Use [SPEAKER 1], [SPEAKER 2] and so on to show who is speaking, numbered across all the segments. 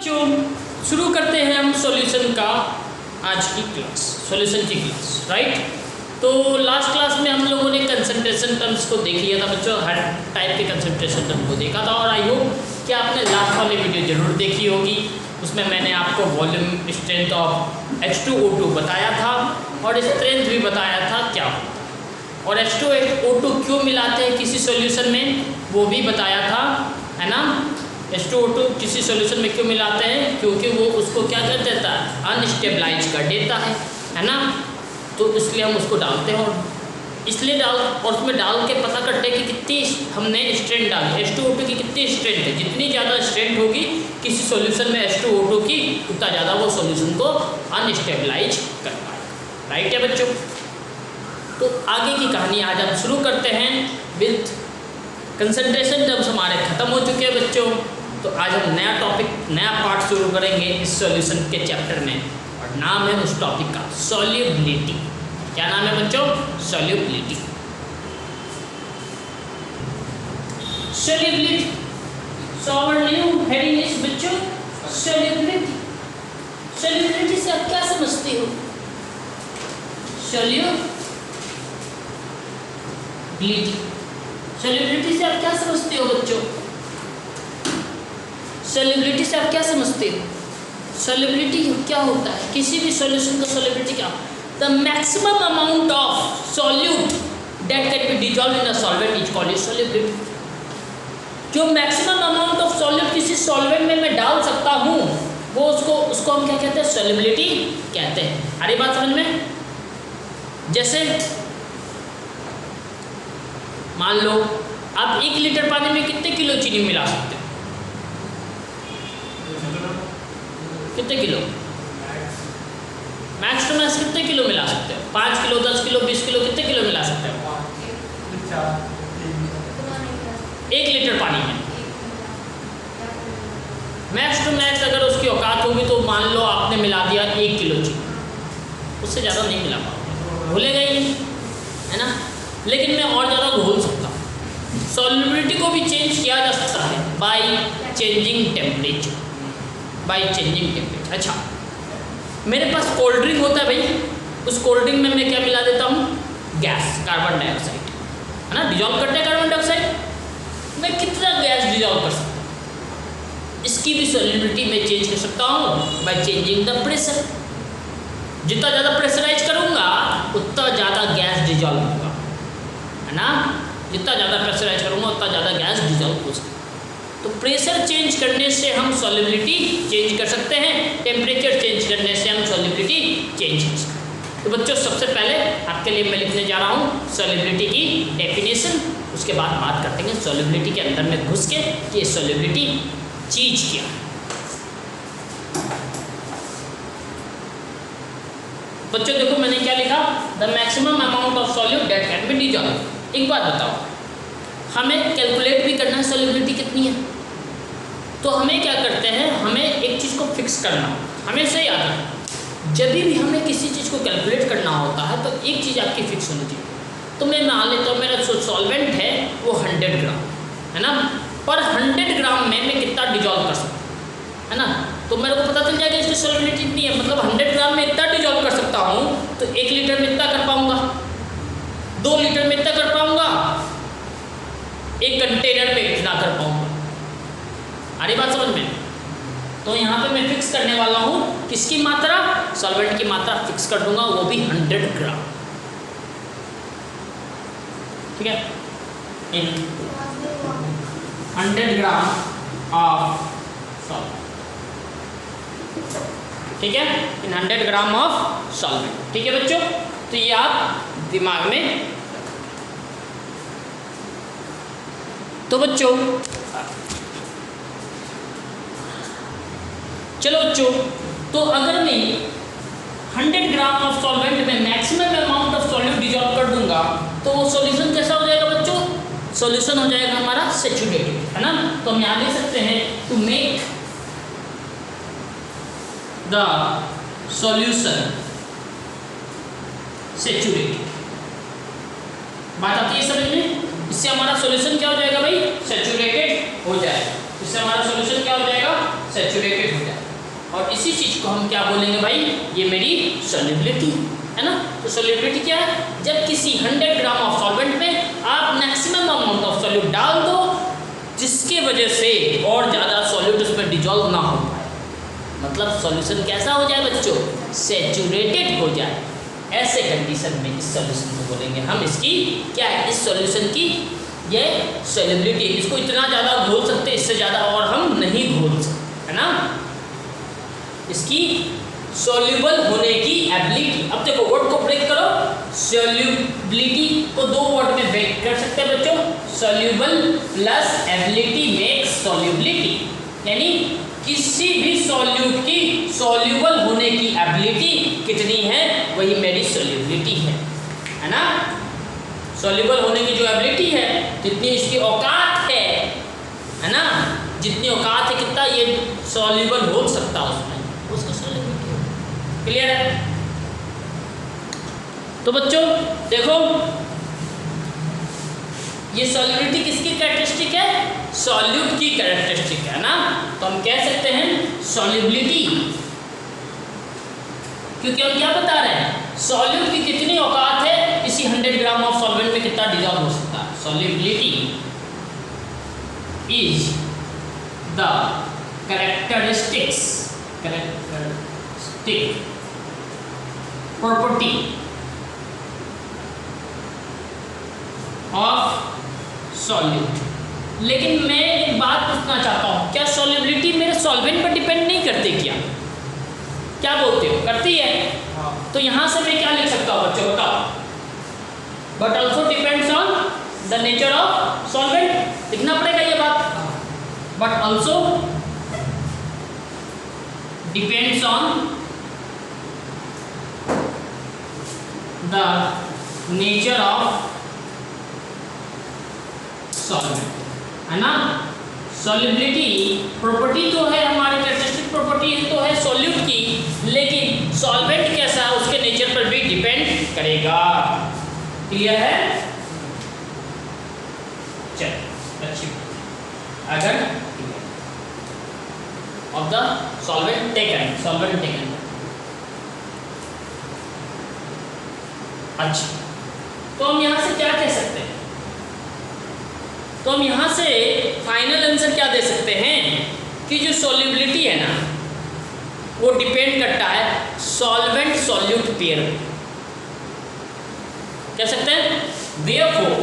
[SPEAKER 1] बच्चों शुरू करते हैं हम सॉल्यूशन का आज की क्लास, सॉल्यूशन की क्लास, राइट। तो लास्ट क्लास में हम लोगों ने कंसंट्रेशन टर्म्स को देख लिया था बच्चों, हर टाइप के कंसंट्रेशन टर्म को देखा था। और आई होप कि आपने लास्ट वाली वीडियो जरूर देखी होगी। उसमें मैंने आपको वॉल्यूम स्ट्रेंथ ऑफ H2O2 बताया था और स्ट्रेंथ भी बताया था क्या होता है, और H2O2 क्यों मिलाते हैं किसी सॉल्यूशन में वो भी बताया था, है ना। H2O2 किसी सॉल्यूशन में क्यों मिलाते हैं, क्योंकि वो उसको क्या कर देता है, अनस्टेबलाइज कर देता है ना। तो इसलिए हम उसको डालते हैं और इसलिए और उसमें डाल के पता करते हैं कि कितनी हमने स्ट्रेंथ डाली, H2O2 की कितनी स्ट्रेंथ है। जितनी ज़्यादा स्ट्रेंथ होगी किसी सॉल्यूशन में H2O2 की, उतना ज़्यादा वो सॉल्यूशन को अनस्टेबलाइज कर पाएगा, राइट है बच्चों। तो आगे की कहानी आज हम शुरू करते हैं विद कंसंट्रेशन टर्म्स हमारे ख़त्म हो चुके हैं बच्चों। तो आज हम नया टॉपिक, नया पार्ट शुरू करेंगे इस सॉल्यूशन के चैप्टर में, और नाम है उस टॉपिक का सॉल्युबिलिटी। क्या नाम है बच्चों? Solubility. Solubility, so our new heading is बच्चों सॉल्युबिलिटी। सॉल्युबिलिटी से आप क्या समझते हो? सॉल्युबिलिटी से आप क्या समझते हो बच्चों? सॉल्युबिलिटी से आप क्या समझते हो? सॉल्युबिलिटी क्या होता है? किसी भी सॉल्यूशन का सॉल्युबिलिटी क्या? The maximum amount of solute that can be dissolve in a solvent is called solubility. जो मैक्सिमम अमाउंट ऑफ सॉल्यूट किसी सॉल्वेंट में मैं डाल सकता हूँ वो उसको हम क्या कहते हैं? सॉल्युबिलिटी कहते हैं। अरे बात समझ में? जैसे मान लो आप 1 लीटर पानी में कितने किलो चीनी मिला सकते हो? कितने किलो? मैक्स टू मैक्स कितने किलो मिला सकते हो? 5 किलो, 10 किलो, 20 किलो, कितने किलो मिला सकते हो 1 लीटर पानी में? मैक्स टू मैक्स अगर उसकी औकात होगी तो मान लो आपने मिला दिया 1 किलो चीनी, उससे ज़्यादा नहीं मिला पाओगे, भूलेगा ही नहीं, है ना। लेकिन मैं और ज़्यादा घोल सकता हूँ। सॉल्युबिलिटी को भी चेंज किया जा सकता है by changing temperature, by changing temperature. अच्छा, मेरे पास कोल्ड ड्रिंक होता है भाई, उस कोल्ड ड्रिंक में मैं क्या मिला देता हूँ? गैस, कार्बन डाइऑक्साइड, है ना। डिजॉल्व करते हैं कार्बन डाइऑक्साइड। मैं कितना गैस डिजॉल्व कर सकता हूँ? इसकी भी सॉल्युबिलिटी मैं चेंज कर सकता हूँ बाय चेंजिंग द प्रेशर। जितना ज़्यादा प्रेशराइज करूँगा उतना ज़्यादा गैस डिजॉल्व होगा, है ना। जितना ज़्यादा प्रेशराइज करूँगा उतना ज़्यादा गैस डिजॉल्व हो सकता है। तो प्रेशर चेंज करने से हम सॉल्युबिलिटी चेंज कर सकते हैं, टेम्परेचर चेंज करने से हम सॉल्युबिलिटी चेंज कर सकते हैं। तो बच्चों सबसे पहले आपके लिए मैं लिखने जा रहा हूँ सॉल्युबिलिटी की डेफिनेशन, उसके बाद बात करते हैं सॉल्युबिलिटी के अंदर में घुस के कि सॉल्युबिलिटी चीज क्या है। बच्चों देखो मैंने क्या लिखा, the maximum amount of solute that can be dissolve. एक बात बताओ, हमें कैलकुलेट भी करना है सॉल्युबिलिटी कितनी है, तो हमें क्या करते हैं, हमें एक चीज़ को फिक्स करना, हमेशा याद रखना, जब भी हमें किसी चीज़ को कैलकुलेट करना होता है तो एक चीज़ आपकी फिक्स होनी चाहिए। तो मैं मान लेता हूँ मेरा जो सॉल्वेंट है वो 100 ग्राम है ना, पर 100 ग्राम में मैं कितना डिजॉल्व कर सकता हूँ, है ना। तो मेरे को पता चल जाएगा इसकी सॉल्युबिलिटी इतनी है, मतलब 100 ग्राम में इतना डिजॉल्व कर सकता हूँ, तो 1 लीटर में इतना कर पाऊँगा, 2 लीटर में इतना कर पाऊँगा, 1 कंटेनर में इतना कर पाऊँगा। अरे बात समझ में? तो यहाँ पे मैं फिक्स करने वाला हूँ किसकी मात्रा? सॉल्वेंट की मात्रा फिक्स कर दूंगा, वो भी 100 ग्राम, ठीक है। इन 100 ग्राम ऑफ सॉल्वेंट, ठीक है, इन 100 ग्राम ऑफ सॉल्वेंट, ठीक है बच्चों। तो ये आप दिमाग में, तो बच्चों चलो बच्चों, तो अगर मैं 100 ग्राम ऑफ सॉल्वेंट में maximum amount of solute dissolve कर दूंगा तो वो सॉल्यूशन कैसा हो जाएगा बच्चों? सॉल्यूशन हो जाएगा हमारा सैचुरेटेड, है ना। तो हम यहाँ देख सकते हैं to make the solution saturated. बात आती है समझ में? इससे हमारा सॉल्यूशन क्या हो जाएगा भाई? सैचुरेटेड हो जाएगा। इससे हमारा सॉल्यूशन क्या हो जाएगा? सैचुरेटेड हो जाएगा। और इसी चीज़ को हम क्या बोलेंगे भाई, ये मेरी सॉल्युबिलिटी है ना। तो सॉल्युबिलिटी क्या है, जब किसी 100 ग्राम ऑफ सॉल्वेंट में आप मैक्सिमम अमाउंट ऑफ सॉल्यूट डाल दो जिसके वजह से और ज़्यादा सॉल्यूट उसमें डिजॉल्व ना हो पाए, मतलब सॉल्यूशन कैसा हो जाए बच्चों, सैचुरेटेड हो जाए। ऐसे कंडीशन में इस सॉल्यूशन को बोलेंगे हम, इसकी क्या है, इस सॉल्यूशन की ये सॉल्युबिलिटी। इसको इतना ज़्यादा घोल सकते, इससे ज़्यादा और हम नहीं घोल सकते, है ना। इसकी सॉल्युबल होने की एबिलिटी, अब देखो वर्ड को ब्रेक करो, सॉल्युबिलिटी को दो वर्ड में ब्रेक कर सकते हैं बच्चों, soluble plus ability makes solubility, यानी किसी भी सॉल्यूट की सॉल्युबल होने की एबिलिटी कितनी है, वही मेरी सॉल्युबिलिटी है ना। सॉल्युबल होने की जो एबिलिटी है, जितनी इसकी औकात है ना, जितनी औकात है, कितना ये सॉल्युबल हो सकता है उसमें, उसका सॉल्युबिलिटी है। क्लियर है। तो बच्चों देखो, ये सॉल्युबिलिटी किसकी कैरेक्टरिस्टिक है, सॉल्यूट की कैरेक्टरिस्टिक है ना। तो हम कह सकते हैं सॉल्युबिलिटी, क्योंकि हम क्या बता रहे हैं, सॉल्यूट की कितनी औकात है, किसी 100 ग्राम ऑफ सॉल्वेंट में कितना डिजॉल्व हो सकता है। Solubility is the characteristic property of solute. लेकिन मैं एक बात पूछना चाहता हूँ, क्या सॉल्युबिलिटी मेरे सॉल्वेंट पर डिपेंड नहीं करती क्या बोलते हो, करती है। तो यहाँ से मैं क्या लिख सकता हूँ बच्चों, बताओ, but also depends on the nature of solvent, लिखना पड़ेगा ये बात, but also depends on the nature of solvent, है ना। सॉल्युबिलिटी प्रॉपर्टी तो है हमारी, कैरेक्टरिस्टिक प्रॉपर्टी तो है सॉल्यूट की, लेकिन सॉल्वेंट कैसा है उसके नेचर पर भी डिपेंड करेगा। क्लियर है। चल अच्छी, अगर ऑफ द सॉल्वेंट टेकन, अच्छा, तो हम यहां से क्या कह सकते हैं, तो हम यहाँ से फाइनल आंसर क्या दे सकते हैं कि जो सॉल्युबिलिटी है ना, वो डिपेंड करता है सॉल्वेंट सॉल्यूट पेयर में, कह सकते हैं। Therefore,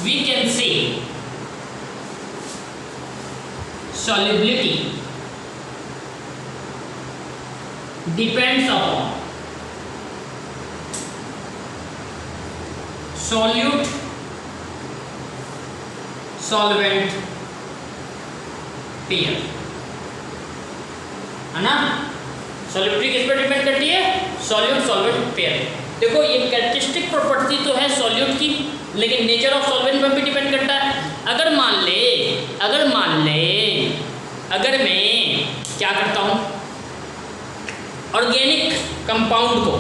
[SPEAKER 1] we can say solubility depends upon solute solvent pair, है ना। सॉल्युबिलिटी किस पर डिपेंड करती है, सॉल्यूट सॉल्वेंट पेयर। देखो ये कैरेक्टरिस्टिक प्रॉपर्टी तो है सॉल्यूट की, लेकिन नेचर ऑफ सॉल्वेंट पर भी डिपेंड करता है। अगर मान ले अगर मैं क्या करता हूँ, ऑर्गेनिक कंपाउंड को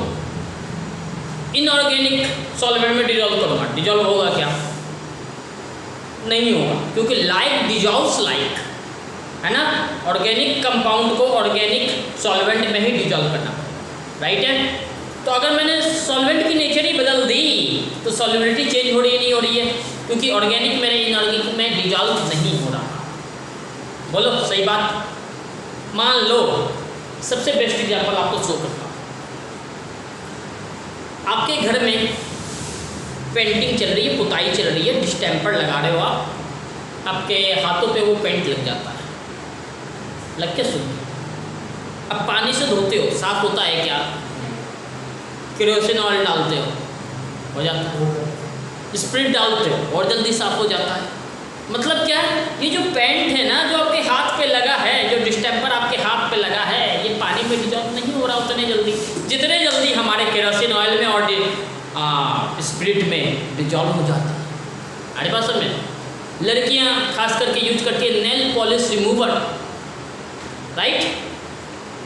[SPEAKER 1] इनऑर्गेनिक सॉल्वेंट में डिजॉल्व करूँगा, डिजॉल्व होगा क्या, नहीं होगा, क्योंकि लाइक डिजॉल्व्स लाइक, है ना। ऑर्गेनिक कंपाउंड को ऑर्गेनिक सॉल्वेंट में ही डिजॉल्व करना पड़ेगा, राइट है। तो अगर मैंने सॉल्वेंट की नेचर ही बदल दी तो सॉल्युबिलिटी चेंज हो रही है, नहीं हो रही है, क्योंकि ऑर्गेनिक मेरे इनऑर्गेनिक में डिजॉल्व नहीं हो रहा। बोलो सही बात। मान लो सबसे बेस्ट एग्जाम्पल आपको शो करता हूँ, आपके घर में पेंटिंग चल रही है, पुताई चल रही है, डिस्टेम्पर लगा रहे हो आप, आपके हाथों पे वो पेंट लग जाता है, लग के सुन, अब पानी से धोते हो, साफ होता है क्या, केरोसिन ऑयल डालते हो जाता है, स्प्रिट डालते हो और जल्दी साफ हो जाता है। मतलब क्या है, ये जो पेंट है ना, जो आपके हाथ पे लगा है, जो डिस्टेम्पर आपके हाथ पे लगा है, ये पानी में डिजॉल्व नहीं हो रहा उतने जल्दी, जितने जल्दी हमारे केरोसिन ऑयल में और स्प्रिट में डिजॉल्व हो जाता है। अरे बात समझ में, लड़कियां खास करके यूज करती है नेल पॉलिश रिमूवर, राइट।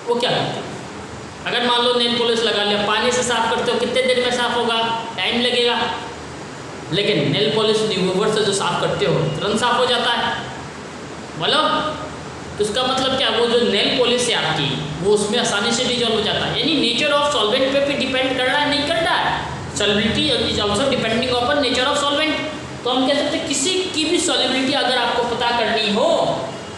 [SPEAKER 1] वो क्या करती है, अगर मान लो नेल पॉलिश लगा लिया, पानी से साफ करते हो, कितने देर में साफ होगा, टाइम लगेगा, लेकिन नेल पॉलिश रिमूवर से जो साफ करते हो तुरंत साफ हो जाता है। बोलो तो इसका मतलब क्या, वो जो नेल पॉलिश है आपकी वो उसमें आसानी से डिजॉल्व हो जाता है। यानी नेचर ऑफ सॉल्वेंट पे भी डिपेंड कर रहा है, नहीं कर रहा है। Solubility is also depending upon nature of solvent. तो हम कह सकते हैं किसी की भी सॉल्युबिलिटी अगर आपको पता करनी हो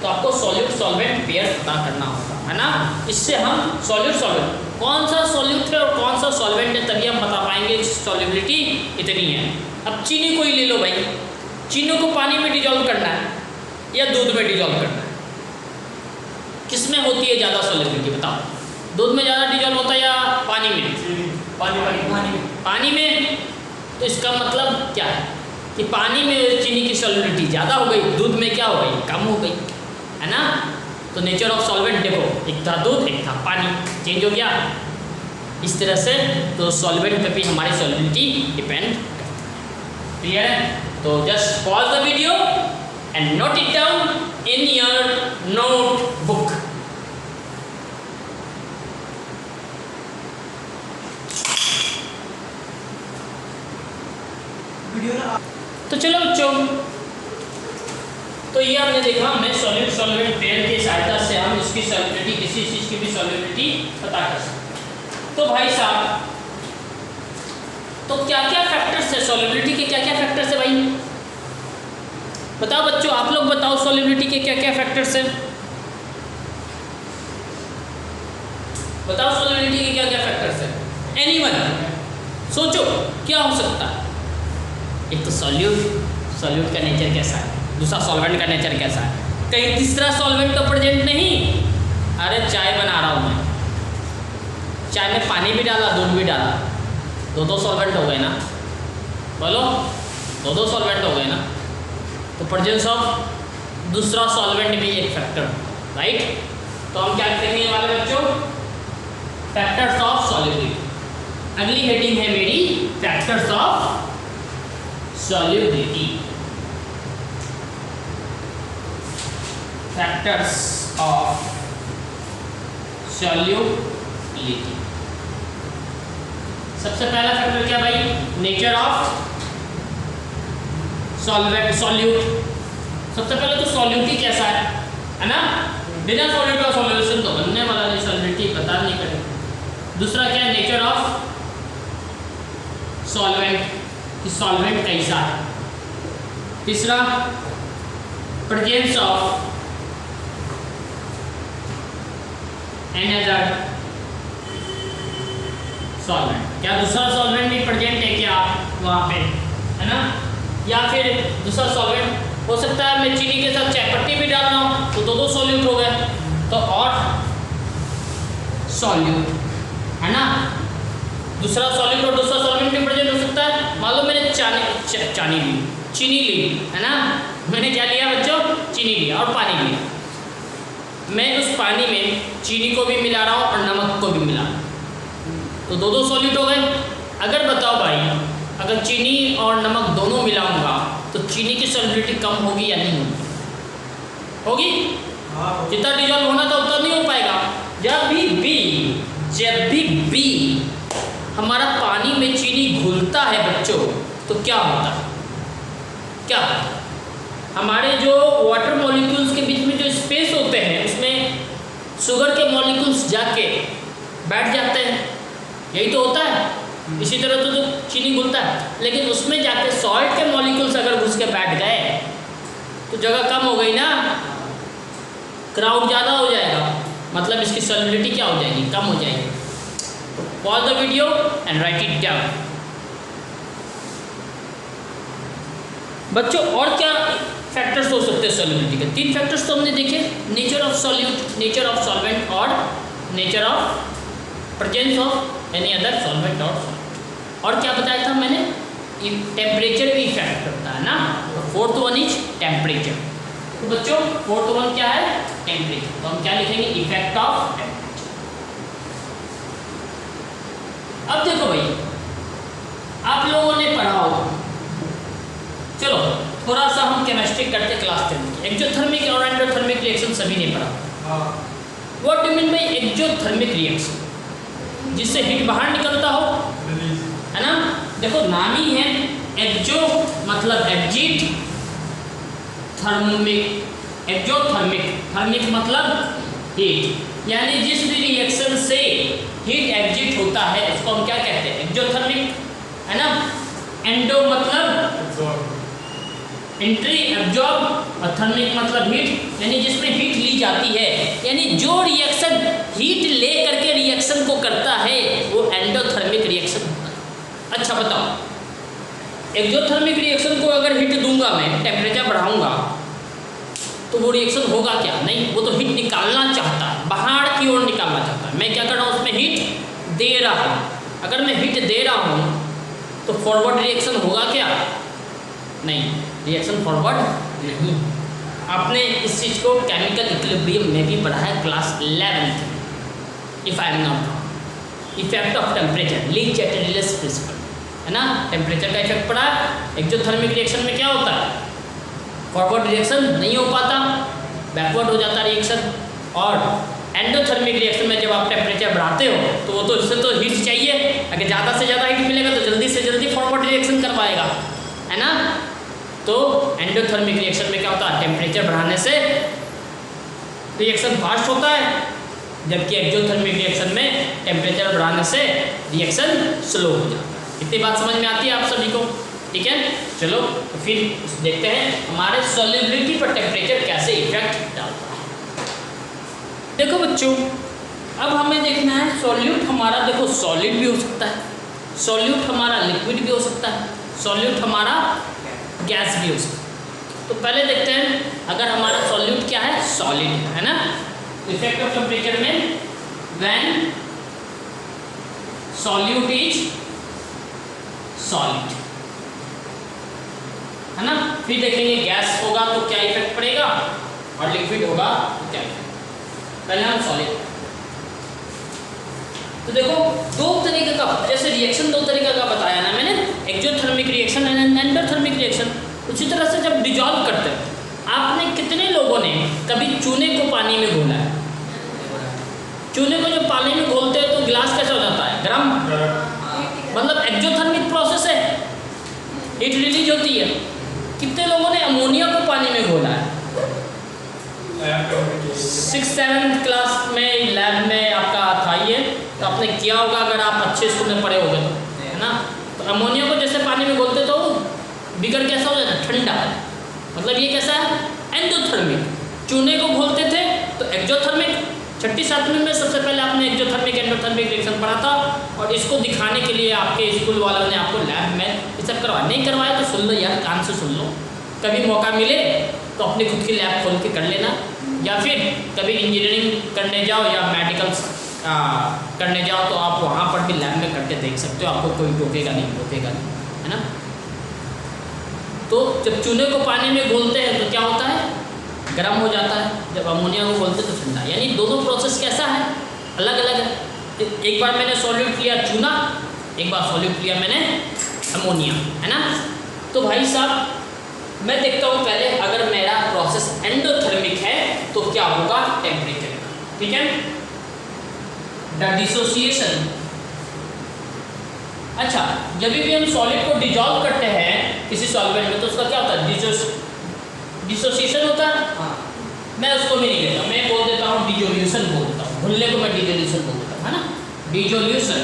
[SPEAKER 1] तो आपको सॉल्यूट सॉल्वेंट पेयर पता करना होगा, है ना। इससे हम सॉल्यूट सॉल्वेंट कौन सा सॉल्यूट है और कौन सा सॉल्वेंट है तभी हम बता पाएंगे सॉल्युबिलिटी इतनी है। अब चीनी को ही ले लो भाई, चीनी को पानी में डिजॉल्व करना है या दूध में डिजॉल्व करना है, किसमें होती है ज़्यादा सॉल्युबिलिटी बताओ? दूध में ज़्यादा डिजॉल्व होता है या पानी में? पानी में। तो इसका मतलब क्या है कि पानी में चीनी की सॉल्युबिलिटी ज़्यादा हो गई, दूध में क्या हो गई, कम हो गई, है ना। तो नेचर ऑफ सॉल्वेंट देखो, एक था दूध एक था पानी, चेंज हो गया इस तरह से। तो सॉल्वेंट पे भी हमारी सॉल्युबिलिटी डिपेंड करती है। क्लियर है? तो just pause the video and note it down in your notebook. तो चलो बच्चों, तो ये हमने देखा हमें सॉल्यूट सॉल्वेंट पेयर की सहायता से हम इसकी सॉल्युबिलिटी, किसी चीज़ की भी सॉल्युबिलिटी पता कर सकते हैं। तो भाई साहब, तो क्या क्या फैक्टर्स है सॉल्युबिलिटी के, क्या क्या फैक्टर्स है भाई बताओ बच्चों, आप लोग बताओ सॉल्युबिलिटी के क्या क्या फैक्टर्स है, बताओ सॉल्युबिलिटी के क्या क्या फैक्टर्स है। एनीवन सोचो क्या हो सकता है। एक तो सॉल्यूट का नेचर कैसा है, दूसरा सॉल्वेंट का नेचर कैसा है, कहीं तीसरा सॉल्वेंट तो प्रेजेंट नहीं। अरे चाय बना रहा हूँ मैं, चाय में पानी भी डाला दूध भी डाला, दो सॉल्वेंट हो गए ना, बोलो दो सॉल्वेंट हो गए ना। तो प्रेजेंस ऑफ दूसरा सॉल्वेंट भी एक फैक्टर, राइट। तो हम क्या करेंगे वाले बच्चों, फैक्टर्स ऑफ सॉल्युबिलिटी। अगली हेडिंग है मेरी factors of solubility. Factors of solubility. सबसे पहला फैक्टर क्या भाई, नेचर ऑफ सॉल्यूट। सबसे पहले तो सॉल्युबिलिटी कैसा है ना, बिना सॉल्यूट का सॉल्यूशन तो बनने वाला नहीं, सॉल्युबिलिटी पता नहीं करेगा। दूसरा क्या है, नेचर ऑफ सॉल्वेंट, कि सॉल्वेंट कैसा है। तीसरा प्रेजेंस ऑफ अनदर सॉल्वेंट, क्या दूसरा सॉल्वेंट भी प्रेजेंट है क्या वहाँ पे, है ना। या फिर दूसरा सॉल्वेंट हो सकता है मैं चीनी के साथ चाय पत्ती भी डाल रहा हूँ तो दो सॉल्यूट हो गए, तो और सॉल्यूट, है ना। दूसरा सॉल्यूट और दूसरा सॉल्वेंट भी प्रेजेंट हो सकता है। मान लो मैंने चीनी ली, है ना, मैंने क्या लिया बच्चों, चीनी लिया और पानी लिया। मैं उस पानी में चीनी को भी मिला रहा हूँ और नमक को भी मिला रहा हूँ, तो दो सॉल्यूट हो गए। अगर बताओ भाई, अगर चीनी और नमक दोनों मिलाऊंगा तो चीनी की सॉल्युबिलिटी कम होगी या नहीं होगी? होगी। जितना डिजॉल्व होना था उतना नहीं हो पाएगा। जब भी हमारा पानी में चीनी घुलता है बच्चों, तो क्या होता है, क्या हमारे जो वाटर मॉलिक्यूल्स के बीच में जो स्पेस होते हैं उसमें शुगर के मॉलिक्यूल्स जाके बैठ जाते हैं, यही तो होता है। इसी तरह तो जो चीनी घुलता है, लेकिन उसमें जाके सॉल्ट के मॉलिक्यूल्स अगर घुस के बैठ गए तो जगह कम हो गई ना, क्राउड ज़्यादा हो जाएगा, मतलब इसकी सॉल्युबिलिटी क्या हो जाएगी, कम हो जाएगी। Pause the video and right it down. बच्चों और क्या फैक्टर्स हो सकते हैं सॉल्युबिलिटी के? 3 फैक्टर्स तो हमने देखे, nature of solute, nature of solvent और nature of presence of any other solvent और क्या बताया था मैंने, टेम्परेचर भी इफेक्ट करता है ना। Fourth one is temperature. तो बच्चों फोर्थ वन क्या है, टेम्परेचर। तो हम क्या लिखेंगे, इफेक्ट ऑफ टेम्परेचर। अब देखो भाई, आप लोगों ने पढ़ा हो, चलो थोड़ा सा हम केमिस्ट्री करते क्लास 10 की। एक्सोथर्मिक और एंडोथर्मिक रिएक्शन सभी ने पढ़ा। What do mean by exothermic reaction? जिससे हीट बाहर निकलता हो, है ना। देखो नाम ही है एक्सो, मतलब एग्जिट, थर्मिक एक्जोथर्मिक, थर्मिक मतलब हीट, यानी जिस भी रिएक्शन से हीट एग्जिट होता है उसको हम क्या कहते हैं, एक्जोथर्मिक, है ना। एंडो मतलब एंट्री, एब्जॉर्ब, और थर्मिक मतलब हीट, यानी जिसमें हीट ली जाती है, यानी जो रिएक्शन हीट ले करके रिएक्शन को करता है वो एंडोथर्मिक रिएक्शन होता है। अच्छा बताओ, एक्जोथर्मिक रिएक्शन को अगर हीट दूंगा मैं, टेम्परेचर बढ़ाऊंगा, तो वो रिएक्शन होगा क्या? नहीं, वो तो हीट निकालना चाहता है, बाहर की ओर निकालना चाहता है। मैं क्या कर रहा हूँ, उसमें हीट दे रहा हूँ। अगर मैं हीट दे रहा हूँ तो फॉरवर्ड रिएक्शन होगा क्या? नहीं, रिएक्शन फॉरवर्ड नहीं। आपने इस चीज़ को केमिकल इक्विलिब्रियम में भी पढ़ा है क्लास 11th में, if I am not wrong. Effect of temperature, Le Chatelier's principle, है ना। टेम्परेचर का इफेक्ट पड़ा है। एक्जोथर्मिक रिएक्शन में क्या होता है, फॉरवर्ड रिएक्शन नहीं हो पाता, बैकवर्ड हो जाता रिएक्शन। और एंडोथर्मिक रिएक्शन में जब आप टेम्परेचर बढ़ाते हो तो वो तो इससे तो हीट चाहिए, अगर ज़्यादा से ज़्यादा हीट मिलेगा तो जल्दी से जल्दी फॉरवर्ड रिएक्शन कर पाएगा, है ना। तो एंडोथर्मिक रिएक्शन में क्या होता है, टेम्परेचर बढ़ाने से रिएक्शन फास्ट होता है, जबकि एक्जोथर्मिक रिएक्शन में टेम्परेचर बढ़ाने से रिएक्शन स्लो हो जाता है। इतनी बात समझ में आती है आप सभी को? ठीक है, चलो तो फिर देखते हैं हमारे सॉल्युबिलिटी पर टेम्परेचर कैसे इफेक्ट डालता है। देखो बच्चों, अब हमें देखना है सॉल्यूट हमारा, देखो सॉलिड भी हो सकता है, सॉल्यूट हमारा लिक्विड भी हो सकता है, सॉल्यूट हमारा गैस भी हो सकता है। तो पहले देखते हैं, अगर हमारा सॉल्यूट क्या है, सॉलिड है ना। इफेक्ट ऑफ टेम्परेचर में व्हेन सॉल्यूट इज सॉलिड, है ना। फिर देखेंगे गैस होगा तो क्या इफेक्ट पड़ेगा, और लिक्विड होगा तो क्या इफेक्ट। पहले हम सॉलिड, तो देखो दो तरीके का, जैसे रिएक्शन दो तरीके का बताया ना मैंने, exothermic reaction and endothermic reaction. उसी तरह से जब डिजॉल्व करते हैं, आपने कितने लोगों ने कभी चूने को पानी में घोला है? चूने को जब पानी में घोलते हैं तो गिलास कैसा हो जाता है, गर्म, मतलब एक्जोथर्मिक प्रोसेस है, हीट रिलीज होती है। कितने लोगों ने अमोनिया को पानी में घोला है? 6th-7th क्लास में लैब में आपका था ये, तो आपने किया होगा अगर आप अच्छे स्कूल में पढ़े होगे तो, है ना। तो अमोनिया को जैसे पानी में घोलते तो बिगड़ कैसा हो जाता है, ठंडा, मतलब ये कैसा है, एंडोथर्मिक। चूने को घोलते थे तो एक्जोथर्मिक। 6ठी-7वीं में सबसे पहले आपने एक्जोथर्मिक एंडोथर्मिक रिएक्शन पढ़ा था, और इसको दिखाने के लिए आपके स्कूल वालों ने आपको लैब में ये सब करवाया। नहीं करवाया तो सुन लो यार, कान से सुन लो, कभी मौका मिले तो अपनी खुद की लैब खोल के कर लेना, या फिर कभी इंजीनियरिंग करने जाओ या मेडिकल करने जाओ तो आप वहाँ पर भी लैब में करके देख सकते हो, आपको कोई टोकेगा नहीं, है ना। तो जब चूने को पानी में घोलते हैं तो क्या होता है, गर्म हो जाता है, जब अमोनिया को घोलते तो ठंडा। यानी दोनों प्रोसेस कैसा है, अलग अलग है। एक बार मैंने सॉल्यूट लिया चूना, एक बार सॉल्यूट लिया मैंने अमोनिया, है ना। तो भाई साहब मैं देखता हूँ पहले, अगर मेरा प्रोसेस एंडोथर्मिक है तो क्या होगा, टेम्परेचर, ठीक है। द डिसोसिएशन, अच्छा जब भी हम सॉलिड को डिजॉल्व करते हैं किसी सॉल्वेंट में तो उसका क्या होता है, डिसोसिएशन होता है। हाँ, मैं उसको भी नहीं लेता, मैं बोल देता हूँ डिसोल्यूशन बोल देता हूँ, घुलने को मैं डिसोल्यूशन बोल देता हूँ, है ना। Dissolution,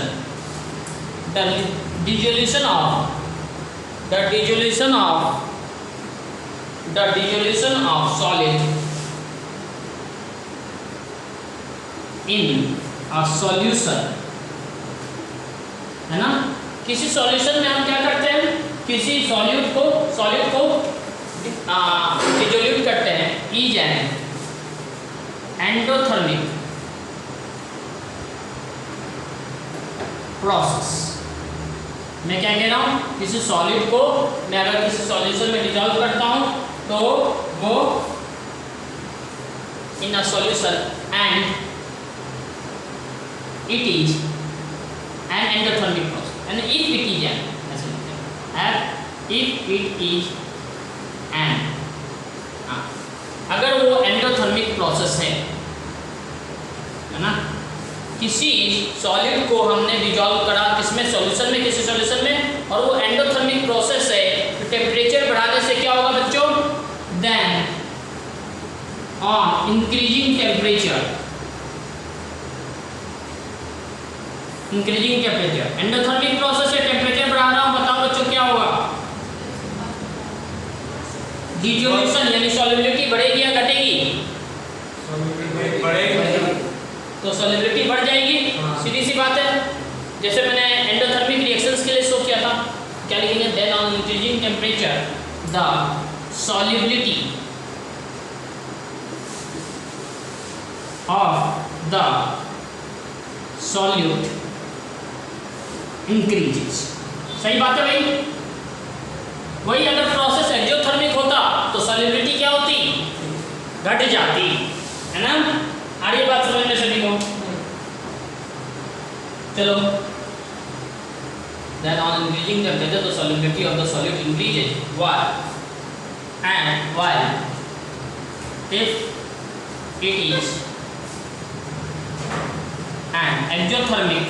[SPEAKER 1] the dissolution of solid in a solution, है ना। किसी सॉल्यूशन में हम क्या करते हैं, किसी सॉल्यूट को डिसोल्यूट करते हैं, इज एन एंडोथर्मिक प्रोसेस। मैं क्या कह रहा हूँ, किसी सॉलिड को मैं अगर किसी सॉल्यूशन में डिसॉल्व करता हूँ तो वो in a solution and it is an endothermic process, and if it is an, ऐसे लिखते हैं, इफ इट इज एन, अगर वो एंडोथर्मिक प्रोसेस है ना। किसी सॉलिड को हमने डिसॉल्व करा किसमें, सॉल्यूशन में, किसी सॉल्यूशन में, और वो एंडोथर्मिक प्रोसेस है, तो टेम्परेचर बढ़ाने से क्या होगा बच्चों, then on increasing temperature, increasing temperature endothermic process से टेम्परेचर बढ़ा रहा हूं, बताओ बच्चों क्या होगा? डिसोल्यूशन यानी सॉल्युबिलिटी बढ़ेगी या घटेगी?
[SPEAKER 2] बढ़ेगी।
[SPEAKER 1] तो सॉल्युबिलिटी बढ़ जाएगी, सीधी सी बात है। जैसे मैंने एंडोथर्मिक रिएक्शंस के लिए शो किया था, क्या लिखेंगे? Then on increasing temperature the solubility of the solute increases. सही बात है भाई। वही अगर प्रोसेस एक्सोथर्मिक होता तो सॉल्युबिलिटी क्या होती? घट जाती, है ना? आ रही बात समझ में सभी को? चलो, then on increasing temperature the solubility of the solute increases. Why? And while if it is an exothermic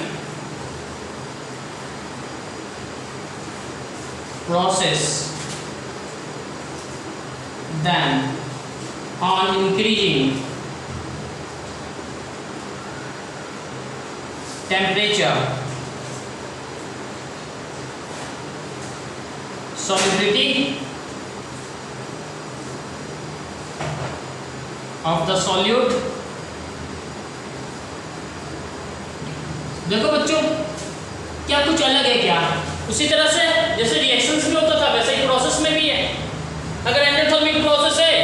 [SPEAKER 1] process, then on increasing temperature solubility of the solute। देखो बच्चों, क्या कुछ अलग है क्या? उसी तरह से जैसे रिएक्शंस में होता था वैसे ही प्रोसेस में भी है। अगर एंडोथर्मिक प्रोसेस है,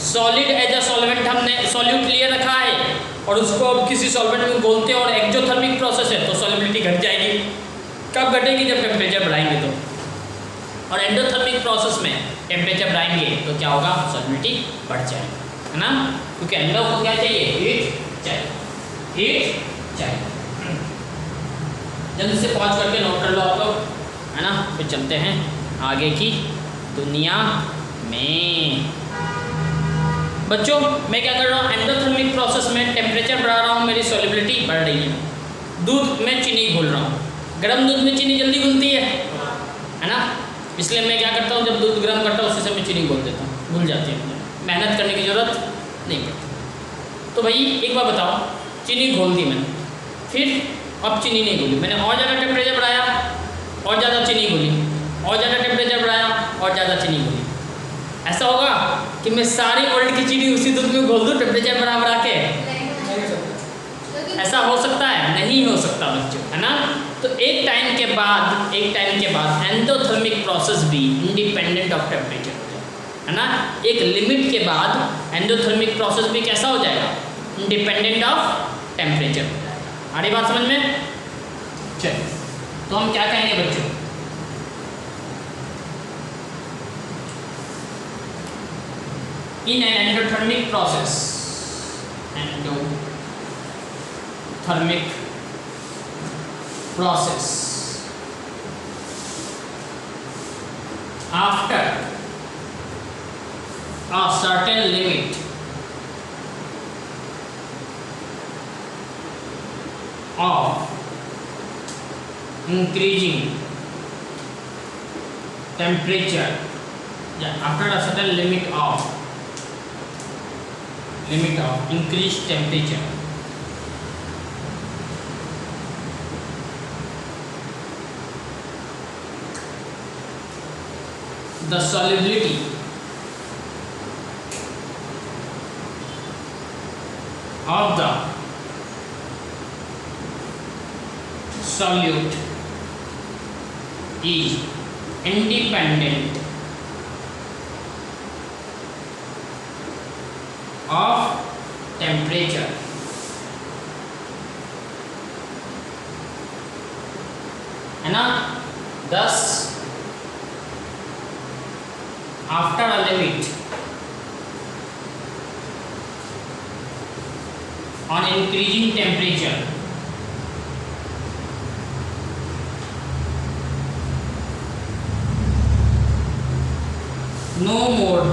[SPEAKER 1] सॉलिड एज अ सॉल्वेंट हमने सॉल्यूट लिए रखा है और उसको अब किसी सॉल्वेंट में घोलते हैं, और एक्सोथर्मिक प्रोसेस है तो सॉल्युबिलिटी घट जाएगी। कब घटेगी? जब टेम्परेचर बढ़ाएंगे तो। और एंडोथर्मिक प्रोसेस में टेम्परेचर बढ़ाएंगे तो क्या होगा? सॉल्युबिलिटी बढ़ जाएगी, है ना? क्योंकि एंडो को क्या चाहिए? हीट चाहिए, हीट चाहिए। जल्दी से पहुँच करके नोट कर लो आप लोग, है ना? फिर चलते हैं आगे की दुनिया में। बच्चों, मैं क्या कर रहा हूँ? एंडोथर्मिक प्रोसेस में टेम्परेचर बढ़ा रहा हूँ, मेरी सॉल्युबिलिटी बढ़ रही है। दूध में चीनी घोल रहा हूँ, गर्म दूध में चीनी जल्दी घुलती है ना? इसलिए मैं क्या करता हूँ, जब दूध गर्म करता हूँ उसी समय चीनी घोल देता हूँ, घुल जाती है, मुझे मेहनत करने की ज़रूरत नहीं पड़ती। तो भाई एक बार बताओ, चीनी घोल दी मैंने, फिर अब चीनी नहीं घुली, मैंने और ज़्यादा टेम्परेचर बढ़ाया और ज़्यादा चीनी घुली, और ज़्यादा टेम्परेचर बढ़ाया और ज़्यादा चीनी घुली। ऐसा होगा कि मैं सारी वर्ल्ड की चीनी उसी दूध में घोल दूँ टेम्परेचर बढ़ा के? ऐसा हो सकता है? नहीं हो सकता बच्चों, है ना? तो एक टाइम के बाद एंडोथर्मिक प्रोसेस भी इंडिपेंडेंट ऑफ टेम्परेचर हो जाएगा, है ना? एक लिमिट के बाद एंडोथर्मिक प्रोसेस भी कैसा हो जाएगा? इंडिपेंडेंट ऑफ टेम्परेचर हो जाएगा। आ रही बात समझ में? चलिए, तो हम क्या कहेंगे बच्चों? In an endothermic process, after a certain limit of increasing temperature, after a certain limit of increased temperature, the solubility of the solute is independent of temperature, है ना? Thus after a limit on increasing temperature, no more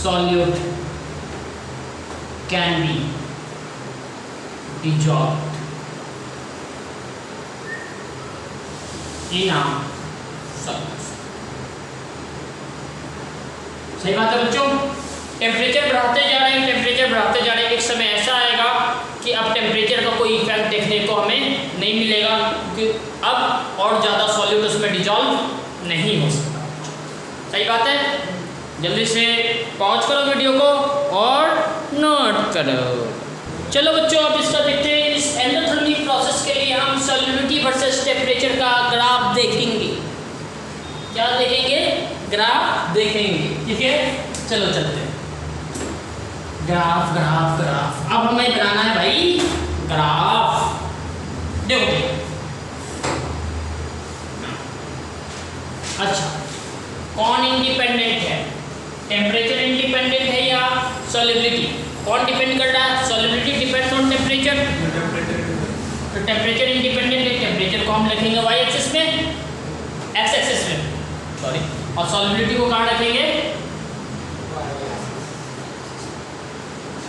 [SPEAKER 1] solute can be dissolved in a solution। सही बात है बच्चों? Temperature बढ़ाते जा रहे हैं, टेम्परेचर बढ़ाते जा रहे हैं, एक समय ऐसा आएगा कि अब टेम्परेचर का कोई इफेक्ट देखने को हमें नहीं मिलेगा, क्योंकि अब और ज़्यादा सॉल्यूट उसमें डिजॉल्व नहीं हो सकता। सही बात है। जल्दी से पॉज करो वीडियो को और नोट करो। चलो बच्चों, अब इसका देखते हैं। इस एंडोथर्मिक प्रोसेस के लिए हम सॉल्युबिलिटी वर्सेस टेम्परेचर का ग्राफ देखेंगे। क्या देखेंगे? ग्राफ देखेंगे। ठीक है, चलो चलते हैं। ग्राफ ग्राफ ग्राफ, अब हमें बनाना है भाई ग्राफ। देखो अच्छा, कौन इंडिपेंडेंट है? टेम्परेचर इंडिपेंडेंट है या सॉल्युबिलिटी? कौन डिपेंड कर रहा है? Solubility depends on temperature. तो टेम्परेचर इंडिपेंडेंट है, टेम्परेचर को हम लिखेंगे वाई एक्सिस में, एक्स एक्सिस में सॉरी, और सॉल्युबिलिटी को कहाँ रखेंगे?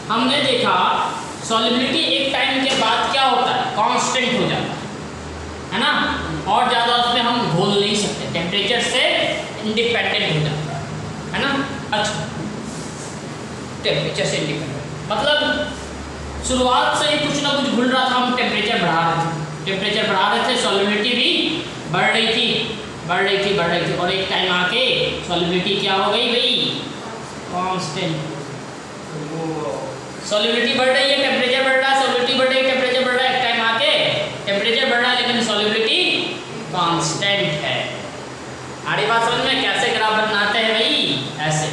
[SPEAKER 1] हमने देखा सॉल्युबिलिटी एक टाइम के बाद क्या होता है? कांस्टेंट हो जाता है ना, और ज़्यादा उसमें हम घोल नहीं सकते, टेम्परेचर से इंडिपेंडेंट हो जाता है ना। अच्छा, टेम्परेचर से इंडिपेंडेंट मतलब शुरुआत से ही कुछ ना कुछ घुल रहा था, हम टेम्परेचर बढ़ा रहे थे, टेम्परेचर बढ़ा रहे थे, सॉल्युबिलिटी भी बढ़ रही थी, बढ़ रही थी, बढ़ रही थी, और एक टाइम आके सॉल्युबिलिटी क्या हो गई भाई? कांस्टेंट। सॉल्युबिलिटी बढ़ रही है, टेम्परेचर बढ़ रहा है, सॉल्युबिलिटी बढ़ रही है, टेम्परेचर बढ़ रहा है, एक टाइम आके टेम्परेचर बढ़ रहा है लेकिन सॉल्युबिलिटी कांस्टेंट है। आड़ी बात समझ में? कैसे ग्राफ बनाते हैं भाई? ऐसे।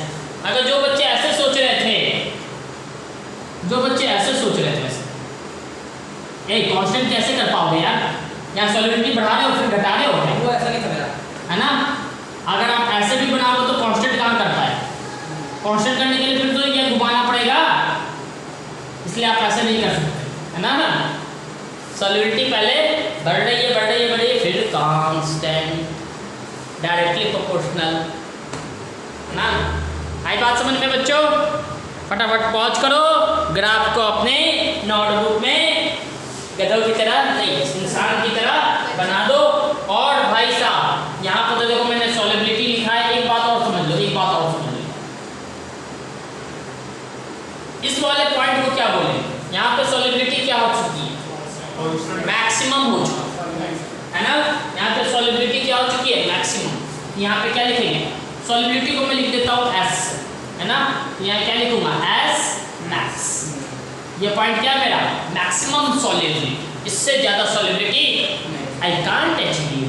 [SPEAKER 1] अगर जो बच्चे ऐसे सोच रहे थे, जो बच्चे ऐसे सोच रहे थे ऐसे, ए कांस्टेंट कैसे कर पाओगे यार? यहाँ सॉल्युबिलिटी बढ़ा रहे हो फिर घटा रहे हो, वो ऐसा नहीं समझा है ना। अगर आप ऐसे भी बनाओ तो कांस्टेंट काम करता है, कांस्टेंट करने के लिए फिर तो ये घुमाना पड़ेगा, इसलिए आप ऐसे नहीं कर सकते, है ना। सॉल्युबिलिटी पहले बढ़ रही है, बढ़ रही है, बढ़ रही है, फिर कांस्टेंट, डायरेक्टली प्रोपोर्शनल ना। आई बात समझ में बच्चों? फटाफट पॉज करो, ग्राफ को अपने नोटबुक में गधों की तरह नहीं, इंसान की तरह बना दो। और भाई साहब यहाँ पर तो देखो मैंने सॉल्युबिलिटी लिखा है, एक बात और समझ लो, एक बात और समझ लो, इस वाले पॉइंट को क्या बोले? यहाँ पे सॉल्युबिलिटी क्या हो चुकी है? मैक्सिमम हो चुका है ना। यहाँ पे सॉल्युबिलिटी क्या हो चुकी है? मैक्सिमम। यहाँ पे क्या लिखेंगे? सॉल्युबिलिटी को मैं लिख देता हूँ एस, है ना। यहाँ क्या लिखूंगा? S max. ये पॉइंट क्या मेरा? मैक्सिमम सॉल्युबिलिटी, इससे ज्यादा सॉल्युबिलिटी आई कांट अचीव।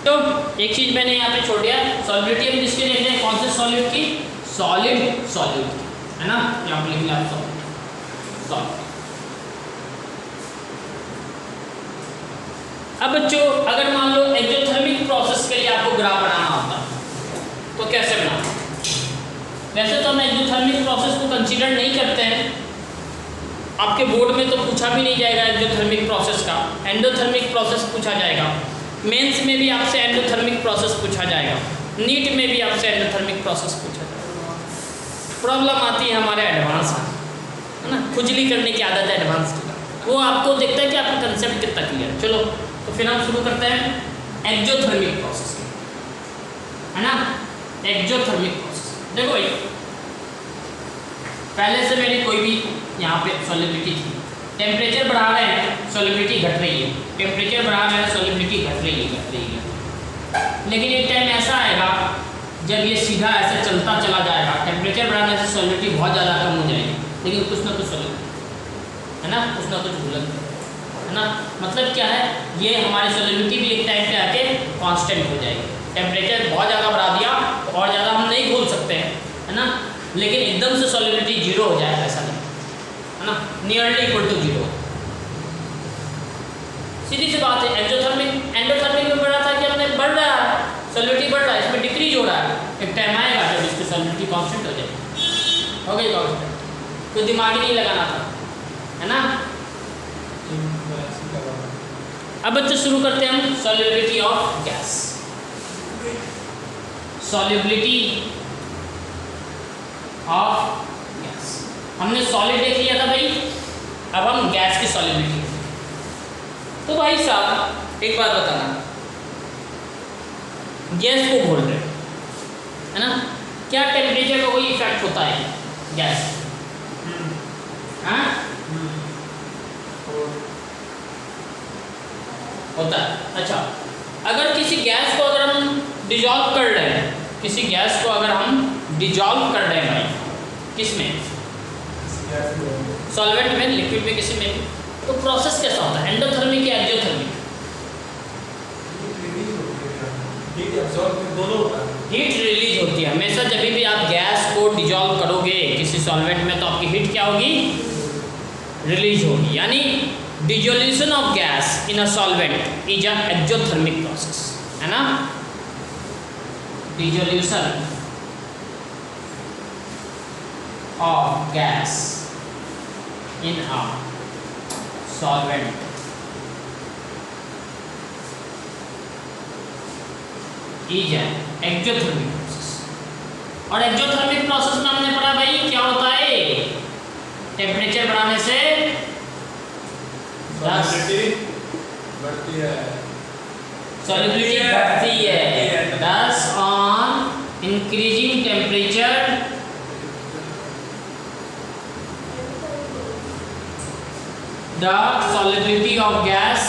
[SPEAKER 1] तो एक चीज मैंने यहाँ पे छोड़ दिया, सॉल्युबिलिटी हम किसके देख रहे हैं? कौन से सॉल्यूट की? सॉलिड सॉल्यूट की, है ना। यहाँ पे लिख लिया सॉलिड। अब बच्चों अगर मान लो एक्सोथर्मिक प्रोसेस के लिए आपको ग्राफ बनाना होता तो कैसे बनाना? वैसे तो हम एक्सोथर्मिक प्रोसेस को कंसीडर नहीं करते हैं, आपके बोर्ड में तो पूछा भी नहीं जाएगा एक्सोथर्मिक प्रोसेस का, एंडोथर्मिक प्रोसेस पूछा जाएगा, मेंस में भी आपसे एंडोथर्मिक प्रोसेस पूछा जाएगा, नीट में भी आपसे एंडोथर्मिक प्रोसेस पूछा जाएगा। प्रॉब्लम आती है हमारे एडवांस में, है ना, खुजली करने की आदत है एडवांस की, वो आपको देखता है कि आपका कंसेप्ट कितना क्लियर। चलो तो फिर हम शुरू करते हैं एक्सोथर्मिक प्रोसेस, है ना। एक्सोथर्मिक प्रोसेस देखो भाई, पहले से मेरी कोई भी यहाँ पे सॉल्युबिलिटी थी, टेम्परेचर बढ़ा रहे हैं सॉल्युबिलिटी घट रही है, टेम्परेचर बढ़ा रहे हैं सॉल्युबिलिटी घट रही है, घट रही है। लेकिन एक टाइम ऐसा आएगा जब ये सीधा ऐसे चलता चला जाएगा, टेम्परेचर बढ़ाने से सॉल्युबिलिटी बहुत ज़्यादा कम हो जाएगी, लेकिन कुछ ना कुछ सॉल्युबिलिटी, है ना, कुछ ना कुछ घुलन, है ना। मतलब क्या है, ये हमारी सॉल्युबिलिटी भी एक टाइम पे आके कांस्टेंट हो जाएगी। टेम्परेचर बहुत ज़्यादा बढ़ा दिया तो और ज़्यादा हम नहीं घोल सकते हैं, है ना, लेकिन एकदम से सॉल्युबिलिटी जीरो हो जाए ऐसा नहीं, है ना, नियरली इक्वल टू जीरो। सीधी सी बात है। एक्सोथर्मिक एंडोथर्मिक में बढ़ा था कि हमने बढ़ रहा है, सॉल्युबिलिटी बढ़ रहा है, इसमें डिक्रीज हो रहा है, एक टाइम आएगा जब इसकी सॉल्युबिलिटी कांस्टेंट हो जाएगी, हो गई कांस्टेंट, कोई दिमाग ही नहीं लगाना था, है ना। अब बच्चे शुरू करते हैं हम solubility of gas. Solubility of gas, हमने सॉलिड देख लिया था भाई, अब हम गैस की सॉल्युबिलिटी। तो भाई साहब एक बात बताना, गैस को घोल रहे है ना? क्या टेम्परेचर का कोई इफेक्ट होता है गैस? हाँ होता है। अच्छा, अगर किसी गैस को अगर हम डिजॉल्व कर रहे हैं, किसी गैस को अगर हम डिजॉल्व कर रहे हैं भाई, किस में? सॉल्वेंट में, लिक्विड में, किसी में भी, तो प्रोसेस कैसा होता है? एंडोथर्मिक या एक्सोथर्मिक? हीट रिलीज होती है हमेशा। जब भी आप गैस को डिजॉल्व करोगे किसी सॉल्वेंट में तो आपकी हीट क्या होगी? रिलीज होगी। यानी dissolution of gas in a solvent is a exothermic process, है ना? Dissolution of gas in a solvent is an exothermic process. और एक्सोथर्मिक प्रोसेस में हमने पढ़ा भाई क्या होता है? टेम्परेचर बढ़ाने से सॉल्युबिलिटी बढ़ती है। Thus on increasing temperature the solubility of gas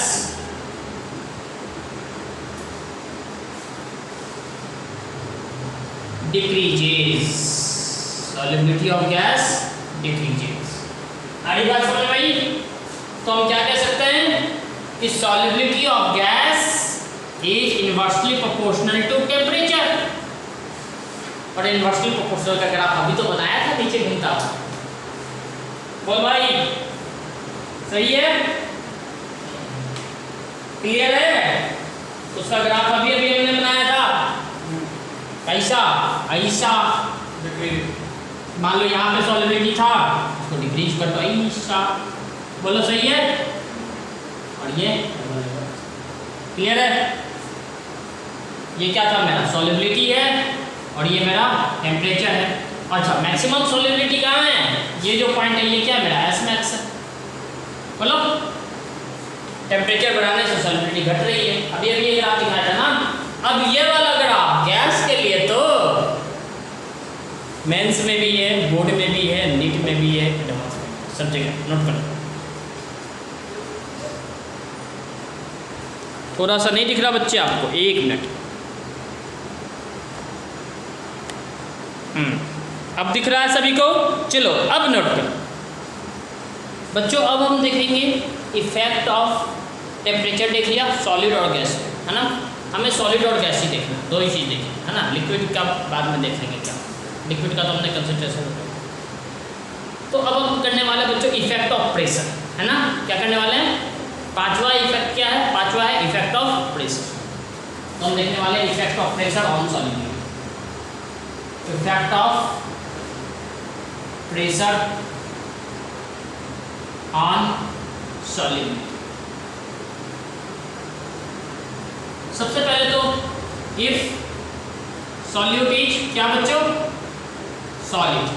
[SPEAKER 1] decreases. Solubility of gas decreases. आगे बात समझ भाई? तो हम क्या कह सकते हैं कि solubility of gas is inversely proportional to temperature। और inversely proportional का ग्राफ अभी तो बनाया था, नीचे घूमता हुआ। बोल भाई, सही है? क्लियर है? उसका ग्राफ अभी हमने बनाया था। ऐसा ऐसा मान लो यहाँ पे सॉल्युबिलिटी था, उसको डिक्रीज कर दो ऐसा। बोलो सही है? और ये क्लियर है? ये क्या था? मेरा सॉल्युबिलिटी है और ये मेरा टेम्परेचर है। अच्छा, मैक्सिमम सॉल्युबिलिटी कहाँ है? ये जो पॉइंट है ये क्या मेरा? एस मैक्स है। बोलो, टेम्परेचर बढ़ाने से सॉल्युबिलिटी घट रही है। अभी अभी ये ग्राफ दिखाया था ना। अब ये वाला ग्राफ गैस के लिए तो मेंस में भी है, बोर्ड में भी है, नीट में भी है, एडवांस में, सब जगह नोट करो। थोड़ा सा नहीं दिख रहा बच्चे आपको? 1 मिनट। अब दिख रहा है सभी को? चलो अब नोट करो बच्चों। अब हम देखेंगे इफेक्ट ऑफ टेम्परेचर। देख लिया सॉलिड और गैस, है ना? हमें सॉलिड और गैस ही देखना, दो ही चीज़ देखनी, है ना? लिक्विड का बाद में देखेंगे क्या, लिक्विड का तो हमने कंसंट्रेशन। तो अब हम करने वाले बच्चों इफेक्ट ऑफ प्रेशर, है ना? क्या करने वाले हैं? पांचवा इफेक्ट क्या है? पांचवा है इफेक्ट ऑफ प्रेशर। तो हम देखने वाले हैं effect of pressure on solid. Effect of pressure on solid. सबसे पहले तो इफ सॉल्यूट इज क्या बच्चों? सॉलिड।